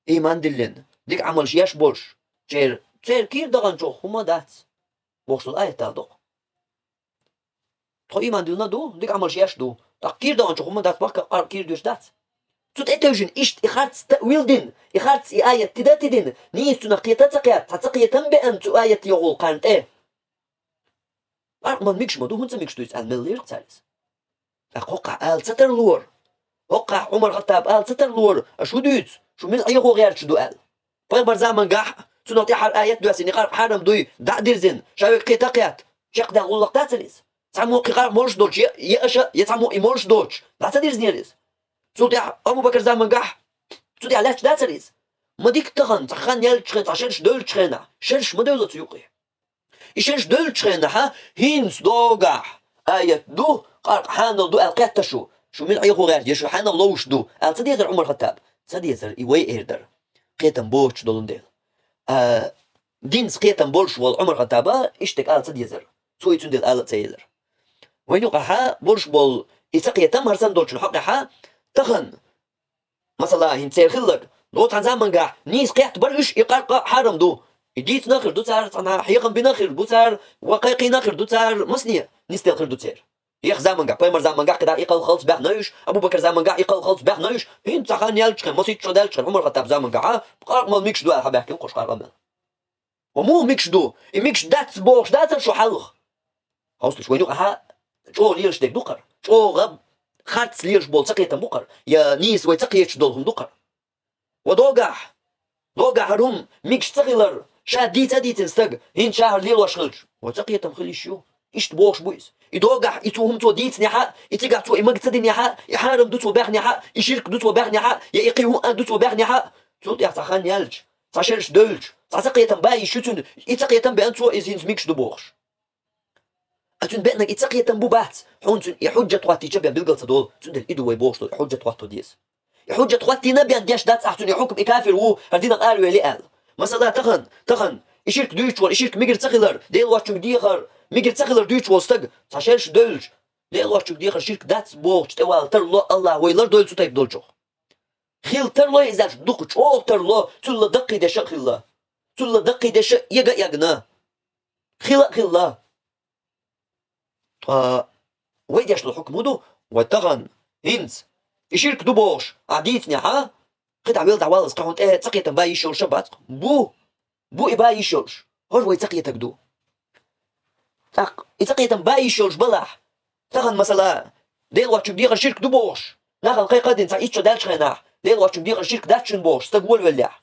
A: إيمان دلن ديك عمل شياش بولش تير كير دغن جوخ هما دات بوش الآية تاع دوق تو إيمان دلنا دو ديك عمل شياش دو تاع كير دغن جوخ هما دات باك كير دوش دات توت اتوجن إيش إخارت تأويل دين إخارت آية تدات دين نيس تنقية تقية بأن تو آية يغول قانت إيه من ميكش مدو هنسا ميكش دويس عن ملير تالس أقوقع آل ستر لور وقع عمر الخطاب آل ستر لور أشو دويت شو من أيغو غير شدو آل بغير زمن قاح سنوتي حال آيات دواسي نقار حرم دوي دع ديرزين شاوي قيتاقيات شيق دا غلق تاتليس تعمو قيقار مولش دوتش يأشا يتعمو إمولش دوتش دا تديرزنيريس سنوتي أبو بكر زمن قاح سنوتي علاش دا تريس ما ديك تغن تخان يال تشخين تشرش دول تشخينا شرش ما دولة يوقي يشرش دول تشخينا ها هينس دو قاح آيات دو قار حانل دو القيات تشو شو من أيغو غير يشو حانل لوش دو تدير عمر الخطاب تدير إيوي إيردر قيتم بوش دولن ديل دين سقيتم بولش والعمر الخطابة إشتك تدير سوي تندل تيلر وين يقع بولش بول يسقيتم هرسان دولش الحق تخن مثلا هنتسير خلق لو عن زمان قاع نيس قيحت برش يقرق حرم دو يجيت ناخر دو تار صنع حيقم بناخر دو تار وقيقي ناخر دو تار مسنية نيستيل خر دو تار يخ زمان قاع بيمر زمان قاع كدا يقل خلص باه نايش ابو بكر زمان قاع يقل خلص باه نايش هين تخان يالش مسيت شو دالش عمر الخطاب زمان قاع قرق مال ميكش دو حباحكي وقش قرق ومو ميكش دو يميكش دات بوش دات شو حلخ هاوستش وين يقع شو ليش ديك دوقر شو غب خارت ليش بول سقيتم بقر يا نيس ويتقيتش دولهم دوقر ودوقع هروم ميكش تغيلر شاد ديت استق هين شهر ليل واشغلج وتقيتم خليشيو إيش تبوش بويس يدوقع يتوهم تو ديت نحا يتقع تو إمقتد نحا يحارم دوت وباغ نحا يشرك دوت وباغ نحا يقيو أن دوت وباغ نحا تو يا تخان يالج تشرش دولج تقيتم باي شتون يتقيتم بأنتو إزين ميكش دبوش أتون بأنك يتقيتم بوبات حونتون يحجة تواتي جبيا بالقلت دول تون الإدو ويبوش يحجة تواتو ديس يحجة تواتي نبيان دياش دات أحتون يحكم إكافر وو هردينا قالوا يلي قال مثلا تخن يشيرك دويتش ولا يشيرك ميجر تخلر ديل واتشوك ديخر ميجر تخلر دويتش وستق تشيرش دولج ديل واتشوك ديخر شيرك دات بوغ تتوال ترلو الله ويلر دول سوتايك دولجو خيل ترلو إزاش دوقش أو ترلو تلا دقي دشا خلا تلا دقي دشا يغنا خلا ويديش الحكم دو وتغن هنز يشيرك دوبوش عديتني ها قطع بيلد عوالز قاعد تقية باي يشول شبات بو إباي يشولش هو يتقيتك دو يتقية باي يشولش بلاح تغن مثلا ديل واتشوك ديغر شيرك دوبوش ناخن قي قدين تاع إيتشو دالش خيناح ديل واتشوك ديغر شيرك داتشن بوش تقول ولاح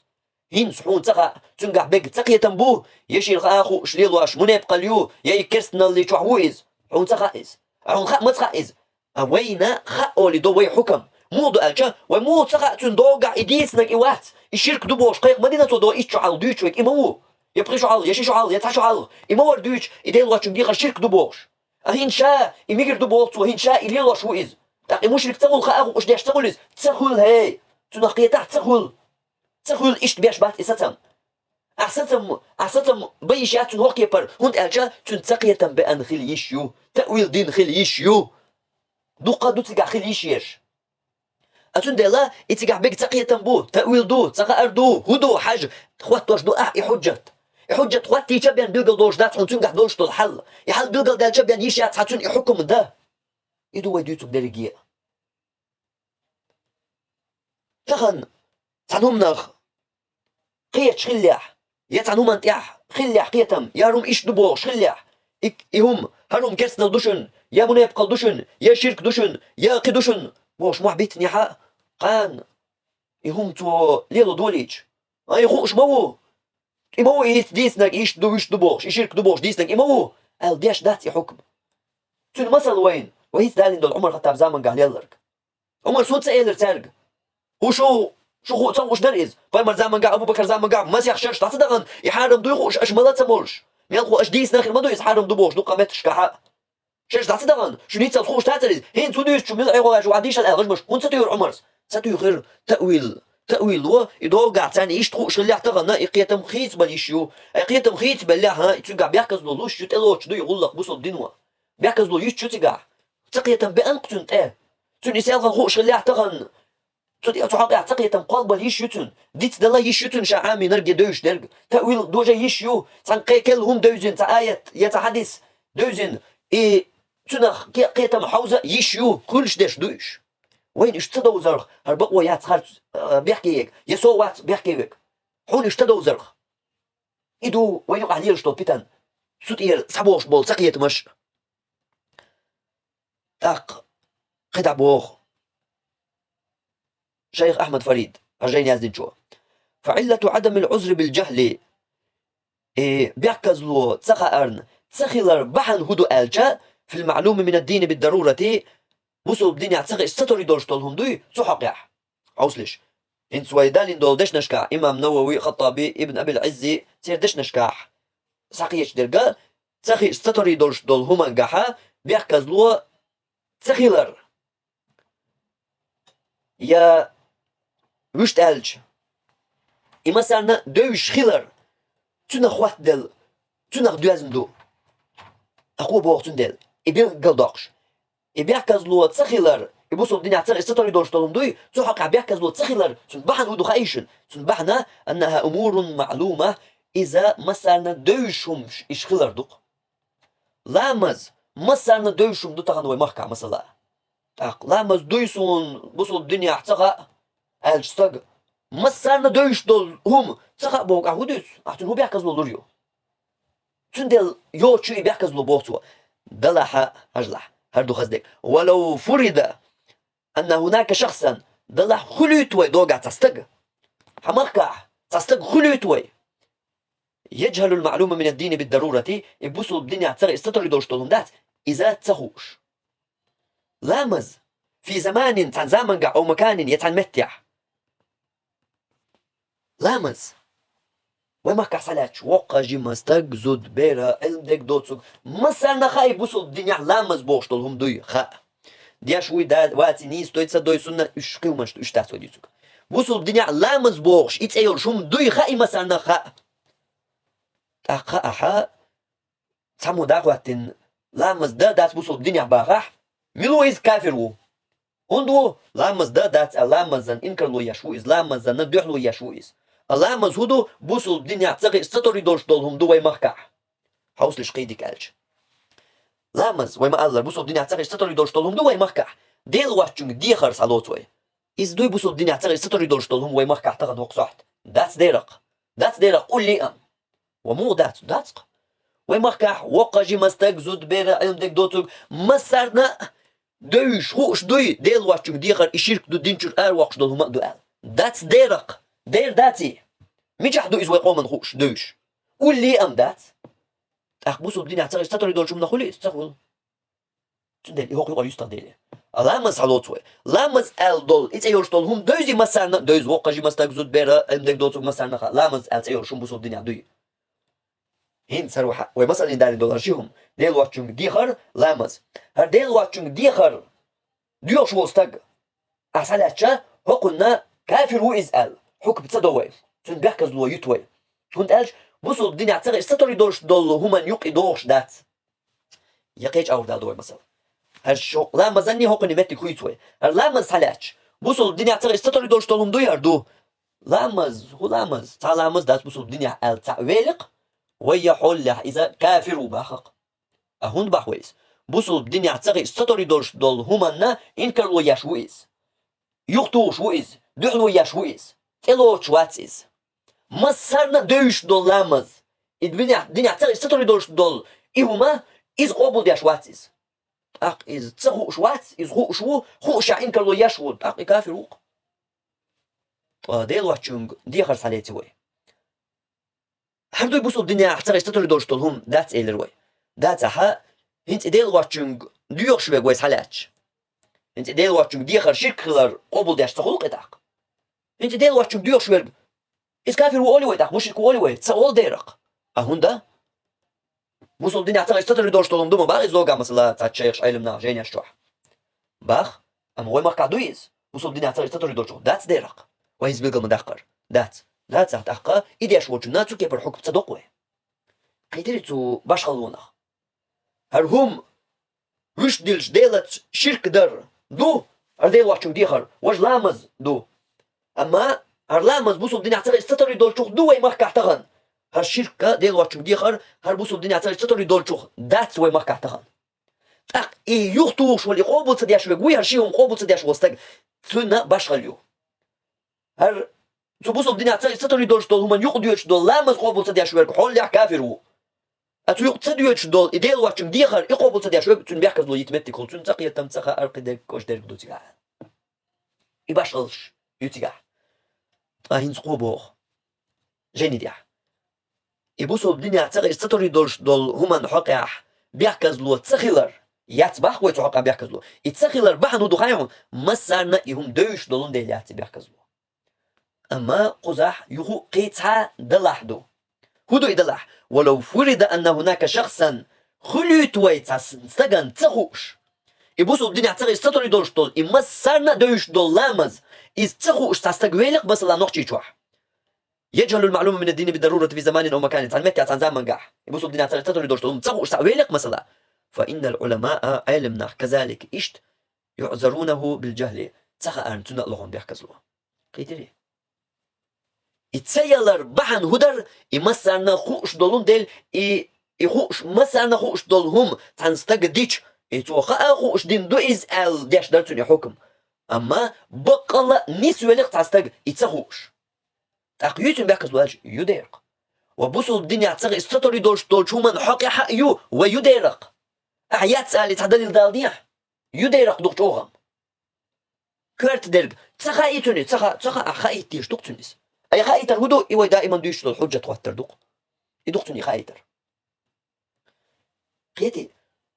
A: هين سحون تقع تنقع بق تقية تنبوه يشير خاخو شليل واش منيب قليو يا كرسنا اللي تشوحويز حون تقائز حون خا ما تقائز وينا خا أولي دو وي حكم مو دو ألجا ومو تقع تندوقع إديسنك إوات الشرك دو قيق مدينة دو إيش شعال دويتشوك إمو يبقي شعال يشي شعال يتع شعال إمو وردويتش إديل واش ندير الشرك دو أهين شا إميجر دو وهين شا إليل واش وإز تاقي مشرك تقول خاخو إش ديش تقولز تسهل هاي تنقية تحت تسهل إيش بيش بات إساتم أحسنتم بيشات تنوق يبر هند ألجا تنتقية بأن خل يشيو تأويل دين خل يشيو دوقا دو تقع خل يشيش أتون ديلا إتقع بيك تقية بو تأويل دو تقع أردو هدو حاج خوات توش دو يحجت خوات تيجا بيان بيلقل دوش دات حنتون قح دوش دو الحل يحل بيلقل دالجا بيان يشيات حتون يحكم ده يدو ويدوتو بدرجية تخن تعنهم نخ قيت شخليح يتعنهم انتيح خليح قيتم يارم إيش دبو شخليح إهم هرم كرسنا دوشن يا منيب قل دوشن يا شرك دوشن يا قدوشن بوش محبيت نيحا قان إهم تو ليلو دوليج أي خوش مو إمو إيت ديسنك إيش دبوش إيش شرك دبوش ديسنك إمو قال ديش داتي حكم تون مثل وين وهيت دالين دول عمر خطاب زامن قال يلرك عمر سوت سأيلر تارق وشو خو تصوش دريز بايمر زمان قاع أبو بكر زمان قاع ما سيخشش تصدقن يحارم دويخو أش ملات سمولش ميلخو أش ديس ناخر ما دويس حارم دوبوش دو قامتش كحا شش تصدقن شو نيت تخوش تعتريز هين توديش شو ميل عيغو شو عديش الأغش مش كون ستير عمرس ستير غير تأويل و يدور قاع تاني إيش تخوش اللي اعتقنا إقيتم خيت بليشيو إقيتم خيت بلا ها تقع بيحكز لولوش شو تلوش دو يغلق بوصل دينوا بيحكز لو يش شو تقع تقيتم بأنقتن تون يسأل خوش اللي اعتقن تودي أتوقع تقية قلب يشيتون ديت دلا يشيتون شعامي نرجع دوش درج تأويل دوجا يشيو تنقي كلهم دوزن تآية يتحدث دوزن تنخ قيتم حوزة يشيو كلش داش دوش وين اشتدوا زرق هربق ويات خارج بيحكيك يسوات بيحكيك حون اشتدوا زرق إدو وين يقع ليش تو بيتن سوتير سبوش بول سقية مش تاق قطع بوخ شيخ أحمد فريد رجعين يازدين جوا فعلة عدم العذر بالجهل بيعكز له تسخى تسخيلر بحن هدو ألجا في المعلوم من الدين بالضرورة بوسو بدين يعتسخي استطري دولش طولهم دوي سحق يح عوسلش إن سويدالين دول دش نشكاح إمام نووي خطابي ابن أبي العزي سير دش نشكاح ساقيش درقا تسخي استطري دولش دولهم انقاحا بيعكز له تسخيلر يا وشت ألج إما سارنا دوش خيلر تنا خوات دل تنا دوازن دو أخو بوقتن دل إبين قلداقش إبيحكز لو تسخيلر يبصوا الدنيا تسخي استطري دولش طولهم دوي تحق بيحكز لو تسخيلر تنبحن ودو خايشن تنبحنا أنها أمور معلومة إذا ما سارنا دوشهم إش خيلر دوق لامز ما سارنا دوشهم دو تغن ويمحكع مثلا لامز دويسون بصوا الدنيا تسخى ألجستغ ما سارنا دوش دول هم تسخى بوق أهوديس أحتن هو بيحكز لو لوريو تندل يو تشي بيحكز لو بوقتوا دلح أجلح هردو خزدك ولو فرض أن هناك شخصا دلح خليتوي دوقع تستغ حمركع تستغ خليتوي يجهل المعلومة من الدين بالضرورة يبصوا الدنيا تسخى استطري دوش دولهم دات إذا تسخوش لامز في زمان تن زمن أو مكان يتمتع لامز وما كحصلاتش وقا جيماستك زود بيرا علم ديك دوتسوك مثلا خايب بوصل الدنيا لامز بوش طولهم دوي خا دياش وي دا واتي نيس دويتسا دوي سنة اش قيمش اش تحت وديتسوك بوصل الدنيا لامز بوش يتأيول شوم دوي خاي مثلا خا خا أحا تسمو داغواتين لامز دا دات بوصل الدنيا باغاح ملويز كافرو هندو لامز دا دات لامزن إنكر لو يشويز لامزن ندوح لو يشويز لامز هدو بوصل الدنيا تسقي استطري دولش دولهم دو ويمحكع حوصلش قيدك ألج لامز ويما ألر بوصل الدنيا تسقي استطري دولش دولهم دو ويمحكع ديل واشتنج دي خرس علوتوي إز دوي بوصل الدنيا تسقي استطري دولش دولهم ويمحكع تغن وق صحت داتس ديرق قول لي ومو داتق ويمحكع وقا جي مستك زود بيرا علم ديك دوتوك مسرنا دوش خوش دوي ديل واشتنج دي خر إشيرك دو دينشور وقش دولهم دو داتس ديرق دير داتي ميجح دو إزوي قومن خوش دوش واللي أمدات أخبصوا الدنيا تغير ستوري دول شو من خلي استغفر تندل يهوق يقول يستدل لامز حلوتوي لامز ال دول إتس أيور دول هم دوزي مسارنا دوز وقجي مستقزود بيرا أمدك دوتو مسارنا خا لامز ال أيور شو بصوا الدنيا دوي هين سروح ومثلا إن داري دولار شيهم ديل واتشونج ديخر لامز هر ديل واتشونج ديخر ديوش وستق أحسالاتشا هو قلنا كافر هو إزال حكم تصدوي تون بيحكز لو يتوي كنت قالش بصوا الدنيا تغير ستوري دوش دول هما يقي دوش دات يقيج أو دال دوي مثلا هالشو لامز أني هو قني متي كويتوي هر لامز حالاتش بصوا الدنيا تغير ستوري دوش دول هم دو يردو لامز هو لامز تا لامز دات بصوا الدنيا ال تعويلق ويا حول إذا كافر وباخق أهون بحويس بصوا الدنيا تغير ستوري دوش دول هما إنكر ويشويز يختوش ويز دعلو يشويز تلوش واتيز مسارنا دوش دول لامز الدنيا تغير ستوري دوش دول إهما إز قبول يشواتيز أق إز تغو شوات إز خو شو خو شاين كلو يشود أق كافر وق ديل واتشونج دي خرس عليتي وي هردو يبصوا الدنيا تغير ستوري دوش دول هم دات إيلر وي دات ها هنت ديل واتشونج ديوخ شوي كويس حالاتش انت ديل واتشونج دي خر شركلر قبول داش تخلق داق انت ديل واتشونج ديوخ شوي إز كافر وولي وي داق مشرك وولي وي تسأول ديرق أهون ده بصوا الدنيا تغير ستوري دوش دول دوما باغ زوجا مثلا تاتشيخ علمنا جيني اشتوح باخ أما هو مركع دويز بصوا الدنيا تغير ستوري دوش دات ديرق وهيز بيلقى مدقر دات تحقا إيدي أشوال جناتو كيبر حكم تصدقوه قيدرتو باش خلونا هرهم وش ديلش ديلت شرك در دو أرديل واتشو ديخر وش لامز دو أما هرلامز بصوا الدنيا تغير ستوري دوش دو وي مركع تغن هالشركة ديل واتشو ديخر هربصوا الدنيا تغير ستوري دول شوخ دات وي مركع تغن أق إيه يختوش واللي قوبل تدياش وي هالشيهم قوبل تدياش وستق تنا باش خليو هر تبصوا الدنيا تغير ستوري دوش دول هما يقديوش دول لامز قوبل تدياش وي حول يح كافر هو أتو يقتصديوش دول إديل واتشو ديخر يقوبل تدياش وي تن بيحكز لو يتمتي كل تن تقيا تمسخة أرقدك كوش ديرك دو تيقع يباش غلش يتيقع هين سقوبوخ جيني ديح يبصوا الدنيا تغير ستوري دوش دول هما نحقح بيحكز لو تسخيلر يتبخ ويتحقق بيحكز لو يتسخيلر بحنو دخايهم مسارنا يهم دوش دولون ديل ياتي بيحكز لو أما قزح يخو قيتها دلحدو هدو يدلح ولو فرض أن هناك شخصا خليت ويتسغن تخوش يبصوا الدنيا تغير ستوري دوش دول مسارنا دوش دول لامز إز تخوش تستقبلك بس لا نحكي شوح يجهل المعلومة من الدين بالضرورة في زمان أو مكان تعلمت عن زمان قاح يبصوا الدنيا تغير دوش دول تخوش تستقبلك مثلا فإن العلماء علمنا كذلك إشت يعذرونه بالجهل تخا أن تنقلهم بيحكزلوا قيدري يتسيلر بحن هدر يمسرنا خوش دولون ديل يخوش مسرنا خوش دولهم تنستقديش يتوخا خوش دين دو إز أل ديش درتوني حكم أما بقلا نسوى لق تستق يتسخوش تقييتون بيحكزلوا يديرق وبصوا الدنيا تغير ستوري دوش دولش هما حقي حقيو ويديرق أحيات سالي تحدل الدالديح يديرق دوش أوغم كرت ديرق تخايتوني تخا أخايتيش دوكتونيس أي خايتر هدو إيوه دائما دوش الحجة توتر دوق يدوقتوني خايتر قيتي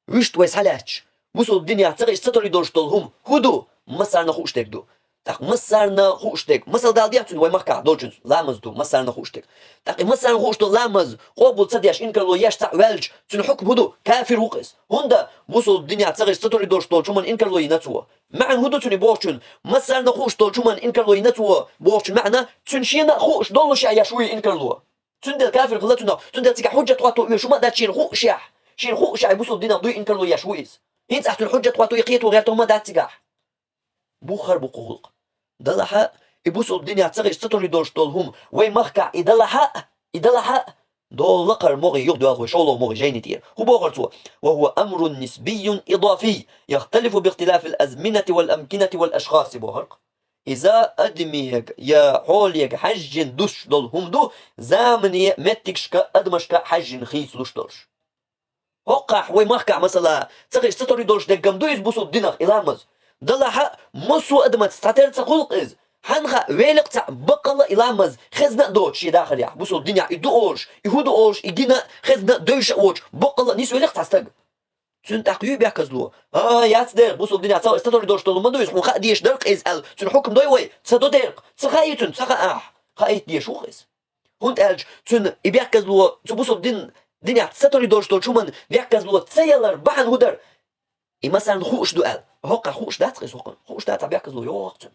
A: وشت ويس حالاتش بصوا الدنيا تغير ستوري دوش دولهم هدو مسارنا خوش تك دو تاق مسارنا خوش تك مسال دالدياتون وي مركع دولجنز لامز دو مسارنا خوش تك تاق مسارنا خوش دو لامز قوبل تصدياش إنكر لو ياش تعوالج تن حكم هدو كافر وقس هندا بصوا الدنيا تغير ستوري دوش دول شومان إنكر لو ينتوا معن هدو تني بوشن مسارنا خوش دول شومان إنكر لو ينتوا بوشن معنا تنشينا خوش دول شيء يشوي إنكر لو تندل كافر غلطنا تندل تيجي حجة تواتو شو ما دا تشين خوش يح شين خوش بصوا الدنيا ضوي إنكر لو يشويز هين تحت الحجة تواتو يقيت وغيرته ما دا تيجي بوخر بقولق دلها يبصوا الدنيا تغير ستوري دوش دولهم وين مركع يدلها دول لقر مغي يغدو أخوي شولو مغي جيني دير هو بوغرتو وهو أمر نسبي إضافي يختلف باختلاف الأزمنة والأمكنة والأشخاص بوغرق إذا أدميك يا حوليك حج دوش دولهم دو زامنية متكشك أدمشك حج خيس لوش دولش وقع وين مركع مثلا تغير ستوري دوش دقم دو يزبصوا الدنيا إلامز دلها مسو أدمت ستاتير تخلق إز حنخا ويلق تاع بقلا إلامز خزنا دوش يداخل يا بوصل الدنيا يدوش يهودوش يجينا خزنا دوش اوش بقلا نيس ويلق تاستق تون تقيو بيكزلو يات در بوصل الدنيا تاو استدور دوش تولو مندويس خون خا ديش درق إز ال تون حكم دوي وي تسدو درق تسخايتون تسخا خايت ديش وخيس هون ألج تون يبيكزلو تبوصل الدنيا تستدور دوش تول شومن بيكزلو تسيلر بحن هدر مثلا خوش دوال هوقع خوش دات قيس خوش دات بيكزلو يوقتون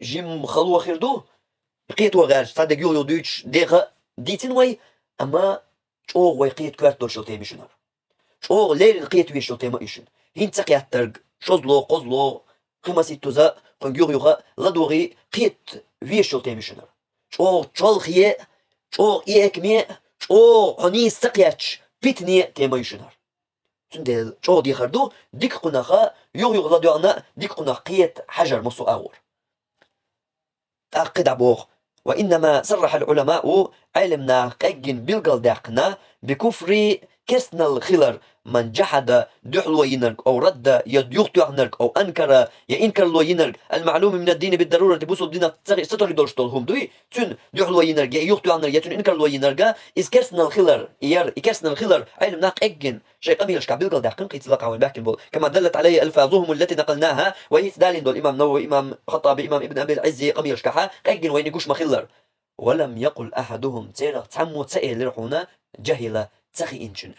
A: جيم خلوة خير دو قيت وغاج صدق يو دوتش ديغا ديتين وي اما شو وي قيت كوارت دور شلتي مشنر شو ليل قيت وي شلتي ما يشن هين تقي الترق شوزلو قزلو قيمة سيتوزا قنجور يوغا لدوري قيت وي شلتي مشنر شو تشول خيه شو ايكمي شو هني سقياتش بيتني تيما يشنر تندل شو دي خردو ديك قناخا يوغ لدو انا ديك قناخ قيت حجر مصو اغور تأقد عبوغ وإنما صرح العلماء علمنا قيجن بلغل داقنا بكفر كسنا الخلر من جحد دحلو ينرق أو رد يديوخت ينرق أو أنكر ينكر لو ينرق المعلوم من الدين بالضرورة تبوسوا الدين ستر دورشتولهم دوي تون دحلو ينرق يوخت ينرق يتون إنكر لو ينرق إذ كسنا الخلر كسنا الخلر علمنا قيجن شيء قبيل شكا بلغل داقن قيت لقا والباكن بول كما دلت عليه ألفاظهم التي نقلناها وهي دالين دول إمام نووي إمام خطابي إمام ابن أبي العز قبيل شكاها قيجن وين يقوش مخلر ولم يقل أحدهم تيرا تعمو تسئل لرحونا جهل تخي إنشن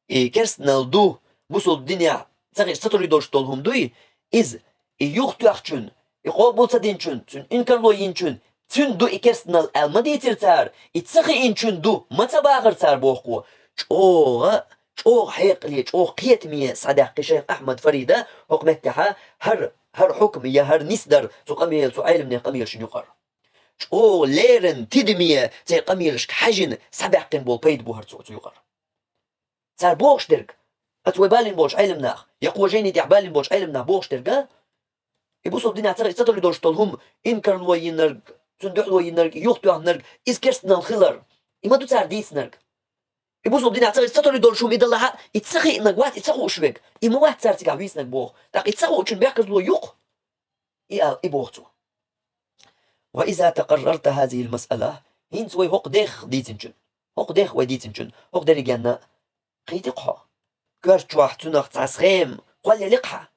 A: كرسنا الدو بوصل الدنيا تغير ستوري دوش تولهم دوي إز يوختو أخشن يقول بولتا دينشن تون إنكر لو ينشن تون دو كرسنا الألمدي ترتار يتسخي إنشن دو ما تباغر تار بوخو شوغ حيق لي شوغ قيت مية صديق شيخ أحمد فريدة حكمتها هر حكم يا هر نسدر سو قميل سو علم قميل شنو يقر شوغ ليرن تدمية زي قميل حجن سبع بول بيد بو هر سو يقر صار بوش درك اتوي بالين بوش علم ناخ يقوى جيني دي بالين بوش علم ناخ بوش درك يبوسوا الدنيا تسطر دوش تلهم انكر لو ينرق تندح لو ينرق يوختو ينرق إذ كرسنا الخلر إما دو تار ديس نرق يبوسوا الدنيا تسطر دوش شو ميدلها يتسخي انك وات يتسخو شبك إما وات تار تيقع ويسنك بوخ تاق يتسخو وشن بيحكز لو يوق يبوختو وإذا تقررت هذه المسألة هين سوي هوق ديخ ديتنجن هوق ديخ وديتنجن هوق داري جانا قيتقها كرتشوح تنخ تسخيم قول لقحة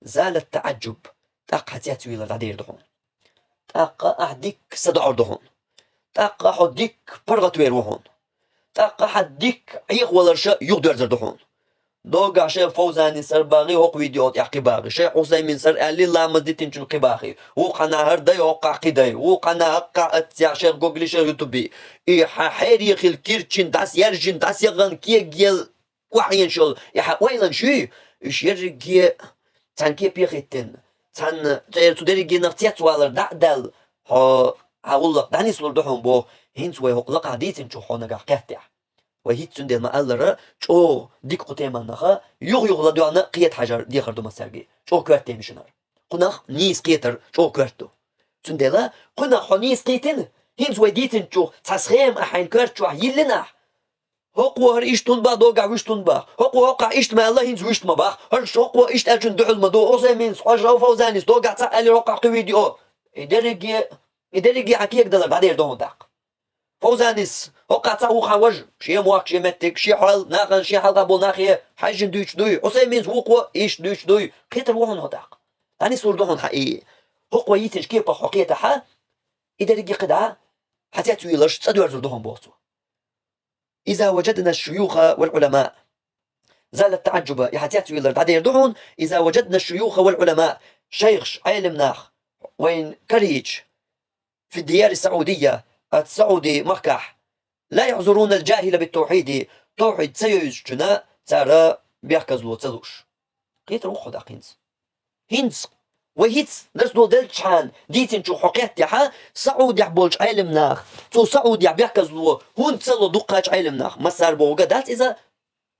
A: زال التعجب تاق حتياتوي لغدير دهون تاق أحديك صدعر دهون تاق حديك برغتوير وهون تاق حديك عيق ولرشا يقدر زردهون دوغا شيخ فوزاني سر باغي هوق فيديوهات يحكي باغي شيخ حسين سر قال لي لا مزدتين شنو قباخي وقنا هرداي وقع قداي وقنا هقع يا شيخ جوجلي شيخ يوتيوبي اي حيري خيل كيرتشن داس يرجن داس يغن كي جيل وحين شغل يا ويلن شي ايش يرجي تان كي بيختن تان تدري جي نختيات والر دعدل ها هقول لك داني سلور دحوم بو هينس وي هوق لقا ديتن شو حونا قاعتع وهيت سندل ما قالر شو ديك قتيما نخا يغ لدوانا قيت حجر دي خردو مسرجي شو كرت مشنار قناخ نيس قيتر شو كرتو سندلا قناخ نيس قيتن هينس وي ديتن شو تسخيم احين كرت شو يلنا هو إشتون با دوغا وشتون با هو إشت ما الله هنز وشت ما با هرش هو إشت أجن دحل ما دو أوزي من صاجر فوزانيس دوغا تسأل رقع فيديو إدرجي حكيك دلر بعدين دون داق فوزانيس هو تسأو خواج شيء مواك شيء متك شيء حال ناقن شيء حال قبل ناخية حاجن دوش دوي أوزي من هو إيش دوش دوي قيتر وهن هداق تاني صور دهن حقيقي هو يتش كيف حقيقة ها إدرجي قدعة حتى تويلش تصدور زردهم بوصو إذا وجدنا الشيوخ والعلماء زال التعجب يحتاج إلى بعدين دعون إذا وجدنا الشيوخ والعلماء شيخ علم ناخ وين كريج في الديار السعودية السعودي مكح لا يعذرون الجاهل بالتوحيد توحيد سيجنا ترى بيحكز له تلوش قيت روح داقينز هينز وهيتس ناس دول دلتشان ديتن شو حقيقة ها سعودي عبولش علم ناخ تو سعودي بيحكز له هون تسلو دقاش علم ناخ مسار بوغا دات إذا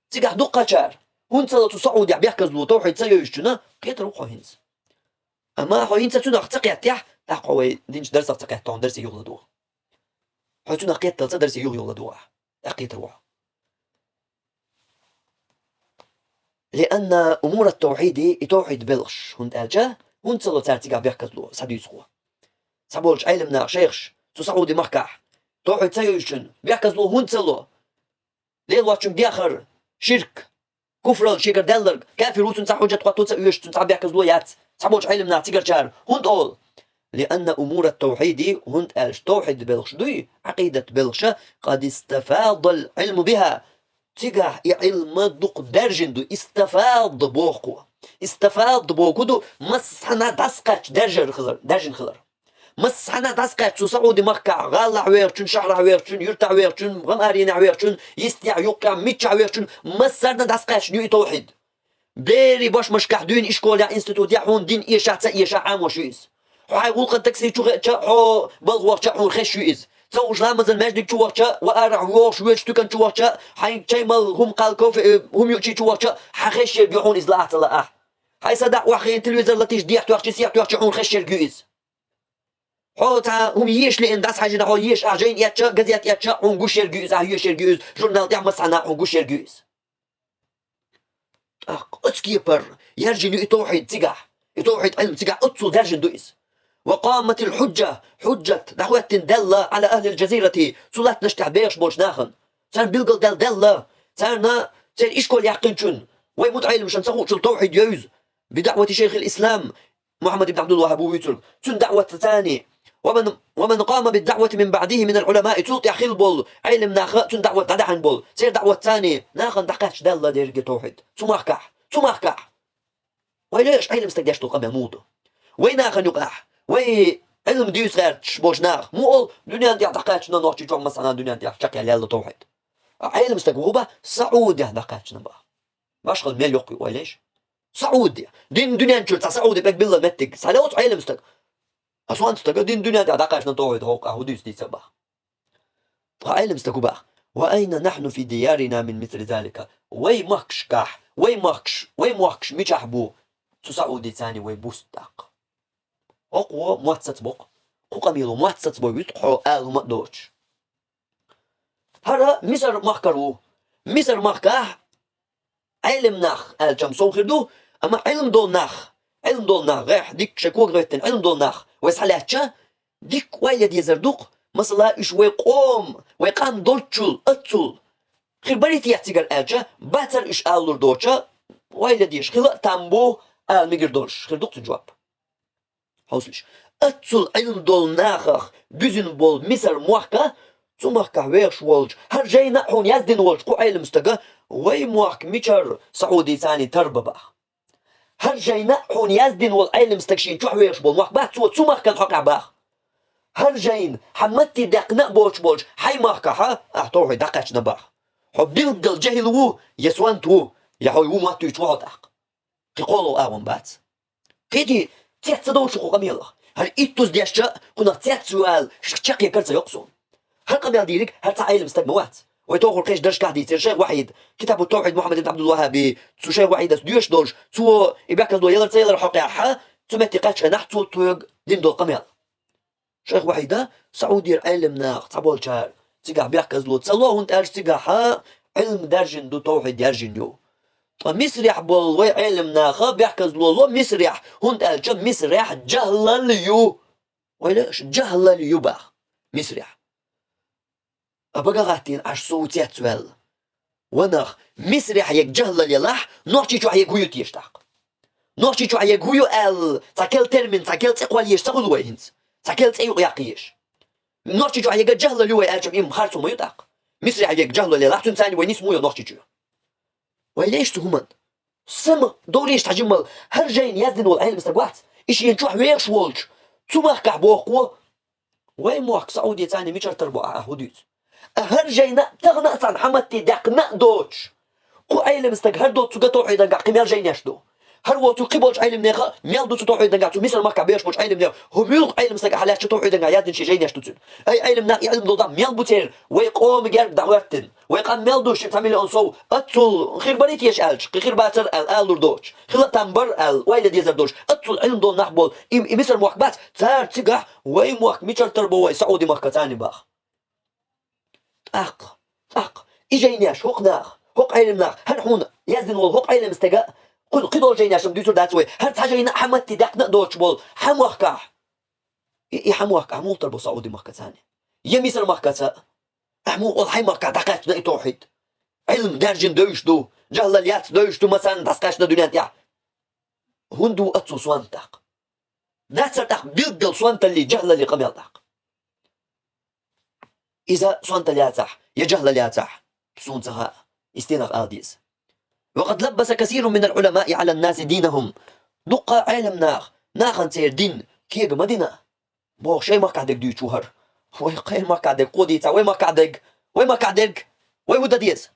A: تيجح دقاشار هون تسلو تو سعودي بيحكز له توحيد سيجنا قيت روح هينز أما هو هينز تنا اختقيا تيح تقوي دينش درس اختقيا تون درس يغلدوه حتى قيت تلص درس يغلدوه قيت روح لأن أمور التوحيد توحيد بلش هون أجا هون تصلو تارتيقا بيحكزلو ساديسخو سابولش علمنا شيخش تو سعودي مكح توحد سيوشن بيحكزلو هون تصلو ليل واتشن بياخر شرك كفر شيكر دلر كافر وتن حجة قطوت يوش تن بيحكزلو يات سابولش علمنا تيجر شار هون تقول لأن أمور التوحيد هون ألش توحيد بلغش دوي عقيدة بلغش قد استفاض العلم بها تيجا علم دق درجن دو استفاض بوقو استفاض بوقو دو مسحنا دسقش درجن خضر مسحنا دسقش سعودي مكة غالع ويرشن شهر ويرشن يرتع ويرشن غمارين ويرشن يستيع يوقع ميتشع ويرشن مسرنا دسقش نيو توحيد بيري باش مشكح دين إشكول يا إنستيتوت يا حون دين إيشا عام وشيز هاي قول تكسي شو بلغ حون خش شيز سوش لامز المجد شوارشا وأرع ووش ويش تكن شوارشا حين شيمال هم قال كوف هم يوشي شوارشا حخش يرجعون إزلاعة لا هاي صدق وحين تلفزيون لطيش ديح توارشي سيح توارشي حون خش يرجعز حوتا هم يش لين داس حاجة هو يش أجين ياتشا قزيات ياتشا حون قش يرجعز يش يرجعز جورنال ديح مسحنا حون قش يرجعز أتكيبر يرجع يتوحد تجح يتوحد علم تجح أتصل درجة دويس وقامت الحجة حجة دعوة دلة على أهل الجزيرة صلاة نشتع بيش بولش ناخن صار بيلقل دلة صار إشكول يعقنشن ويموت عيل مشان سخوش التوحيد يوز بدعوة شيخ الإسلام محمد بن عبد الوهاب ويترك تن دعوة ثانية ومن قام بالدعوة من بعده من العلماء تلطي خلبول علم ناخ تن دعوة دعن بول سير دعوة ثانية ناخن دقاش دلة ديرجي توحيد سماكح ويليش علم استقداش تلقى يموت وين ناخن يقع وي علم ديوس غيرتش بوش ناخ مو دنيا دي دقاش نوحي جوم مثلا دنيا دي شكل يلا توحيد علم استقوبة سعودي دقاش نبا ماشغل ميل يقي ويليش سعودي دين دنيا نشوف سعودي بك بالله متك سالوت علم استق أسوان استق دين دنيا دي دقاش نتوحيد هوق هوديس دي سبا علم استقوبة وأين نحن في ديارنا من مثل ذلك وي ماكش كاح وي ماكش مش أحبو سعودي ثاني وي بوستاق أقوى مواتسات بق قميلو مواتسات بق يتقحو ما دوتش هذا مصر مخكاه علم ناخ الجمسون خردو أما علم دول ناخ غيح ديك شكوك غيتن علم دول ناخ ويسحلاتشا ديك وايد يزردوق مثلا إيش ويقام دولتشول أتشول خير بريت يعتقل أجا باتر إيش آلور دوتشا وايد يش خلا تامبو ميجر دولش خير دوق تجواب حوصلش أتشول علم دول ناخ بيزن بول مصر موحكا سمحكا ويش والج هر جاي نحون يزدن والج قو علم استقا وي موحك ميشر سعودي ثاني ترببا هر جاي نحون يزدن والعلم استكشين شو ويش بول موحك بات سوى سمحكا الحقع باخ هر جاين حمدتي دقنا بولش حي ماخكا ها احتوحي دقاش نباخ حب دل جهل وو يسوان تو يحوي وو ماتو يتوحو دق قيقولو آوان بات قيدي تيات صدوش خو قميلة هل إيتوز دياشا كنا تيات سؤال شاق يكرت يقصون هل قميل ديرك هل تعايل مستقموات ويتوخر قيش درش كهدي تير شيخ وحيد كتاب التوحيد محمد بن عبد الوهاب سو شيخ وحيد ديوش دولش سو يباكس دو يلر تيلر حقيا حا تمتي قاتش نحتو تويق دين دول قميل شيخ وحيدة سعودي علم ناخ تعبول شهر تيقع بيحكز لو تسلوه انت ارش تيقع ها علم درجن دو توحيد يرجن يو مسرح بول وي علم ناخ بيحكز لو مسرح هنت ارش مسرح جهل ليو ويلاش جهل ليو باخ مسرح أبقى غاتين عش صوتيات سوال وناخ مسرح يك جهل ليلاح نوحشي شو حيك هيو تيشتاق نوحشي شو حيك هيو تاكل ترمين تاكل تقوال يشتغل ويهنت تاكل تأيو يقيش نوحشي شو حيك جهل ليو أجم إم خارسو ما يتاق مصر حيك جهل ليلاح تنساني وينيس مويا نوحشي شو ويلاش تهمن سما دوريش تحجمل هر جاين يزدن والعين مستقوات إيش ينشوح ويش والج سماح كعبوقو وين موحك سعودية تاني ميشر تربو أهوديت هر جاينا تغنى عن حمتي دقنا دوتش قو عيلم استق هر دوت سقطو عيدا قا قمير جاين يشدو هر وتو قبولش عيلم نيخا ميال دوت سقطو عيدا قا تو مثل ما كعبيش بوش عيلم نيخا هم يلق عيلم استق حالات شتو عيدا قا يادن شي جاين يشدو أي عيلم نا يعلم دودا ميال بوتير ويقوم جرب دعواتن ويقام ميال دوش تعمل أنصو أتصل خير بريت يشالش خير باتر الألور دوتش خلا تنبر وايد يزر دوش أتصل علم دول نحبول مثل موحبات تار تقع وي موحك ميشر تربو وي سعودي مكتاني باخ أق إجيناش هوق ناخ هوق علم ناخ هل حون يزن والهوق علم استجاء قدول جين ياشم ديسور داتوي هر تاجينا حمتي داك نقدوش بول حموكا حموكا عمو طلبو سعودي مكة ثاني يميسر مكة عمو الحي مكة داكاش نقي توحيد علم درجن دوش دو جهلاليات دوش دو مثلا داسكاش دنيا تاع هندو اتسو سوانتاق داتسر تاق بيلدل سوانتا اللي جهل اللي قبل تاق إذا سوانتا اللي أتاح يجهل اللي أتاح سونتها استينغ آديس وقد لبس كثير من العلماء على الناس دينهم دقة علم ناخن سير دين كيغ مدينة بوغ شي ما قعدك دي شوهر وي قيل ما قعدك قوديتا وي ما قعدك وي ودا ديس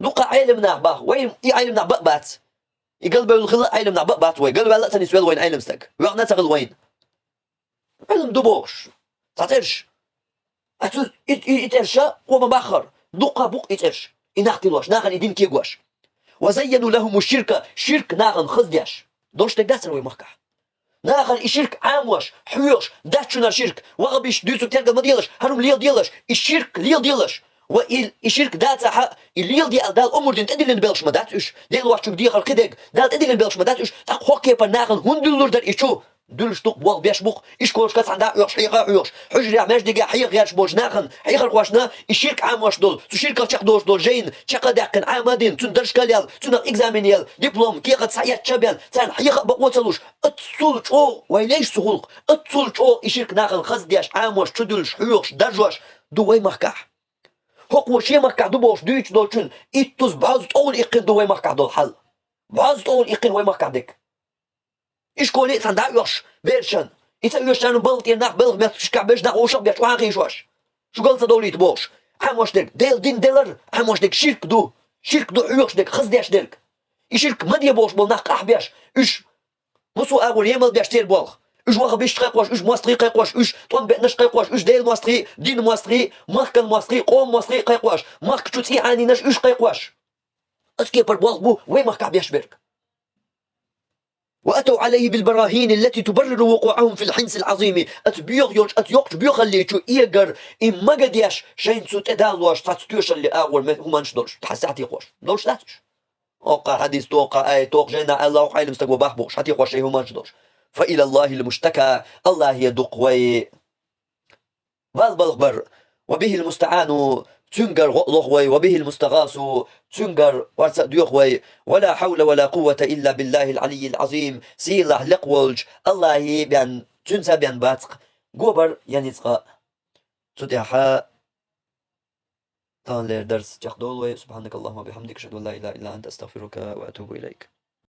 A: دقة علم ناخ باغ وي علم ناخ بقبات يقلب الخلاء علم ناخ بقبات وي قلب لا تنسويل وين علم ستك ويغنا تغل وين علم دبوش تعترش أتو إترشا وما باخر دقة بوق إترش إناختلوش ناخن يدين كيغوش وزينوا لهم الشرك شرك ناخن خزدياش دوش تقداسر وي مخكح ناخن الشرك عاموش حيوش داتشنا الشرك وغبيش دوسو تلقى ما ديالش هرم ليل ديالش الشرك ليل ديالش والشرك داتا حق الليل ديال دال امور دين تدين بلش ما داتش ديال واحد دي خلق ديك دال تدين بلش ما داتش تاق خوكي بناخن هندلور در إيشو دلش توق بوغ بيش بوق إيش كورش كاس عندها يوش حيقا يوش حجري عماش دقا حيق غيرش بوش ناخن حيقا خواشنا الشرك عام واش دول الشركة تشق دوش دول جين تشق داقن عامدين تندرش كاليال تنق إكزامينيال دبلوم كيقا تسعيات شابيال تان حيقا بقوتلوش اتسولش او ويليش سهولق اتسولش او الشرك ناخن خز دياش عام واش تدلش حيوش درجوش دو وي مخكح هوك وشي مخكح دو بوش دويش دولشن إتوز بعض أول إقل دو وي مخكح دول حل بعض أول إقل وي مخكح ديك إيش كولي تندع يوش بيرشن إذا يوش تانو بلت يناخ بلغ ما تشكع بيش ناخ وشق بيش وعاقيش واش شو قلت دوليت بوش عم واش ديك ديل دين ديلر عم واش ديك شرك دو يوش ديك خز دياش ديك يشرك مدي بوش بول ناخ قح بيش إيش مصو أول يمل بيش تير بولغ إيش واخ بيش تقيقوش إيش مواستري قيقوش إيش طون بينش قيقوش إيش ديل مواستري دين مواستري مخكن مواستري قوم مواستري قيقوش مخك تشوتي عاني نش إيش قيقوش اسكي بر بولغ بو وين مخكع بيش بيرك وأتوا عليه بالبراهين التي تبرر وقوعهم في الحنس العظيم أتبيغ يوش أتيوقش بيغ اللي تشو إيجر إما قد ياش شين سو تدالوش تاتستيوش اللي أول من هما نشدوش تحساتي خوش دوش لاتش أوقع حديث توقع آي توق جينا الله وقع المستقبل باحبوش حتي خوش هما نشدوش فإلى الله المشتكى الله يدق وي بالبلغبر وبه المستعان تنقر غلغوي وبه المستغاث تنقر ورث ديوخوي ولا حول ولا قوة إلا بالله العلي العظيم سيله لقولج الله بيان تنسى بيان باتق قوبر يعني تقى تدحى تان لير درس جاخدولوي سبحانك اللهم وبحمدك أشهد أن لا إله إلا أنت أستغفرك وأتوب إليك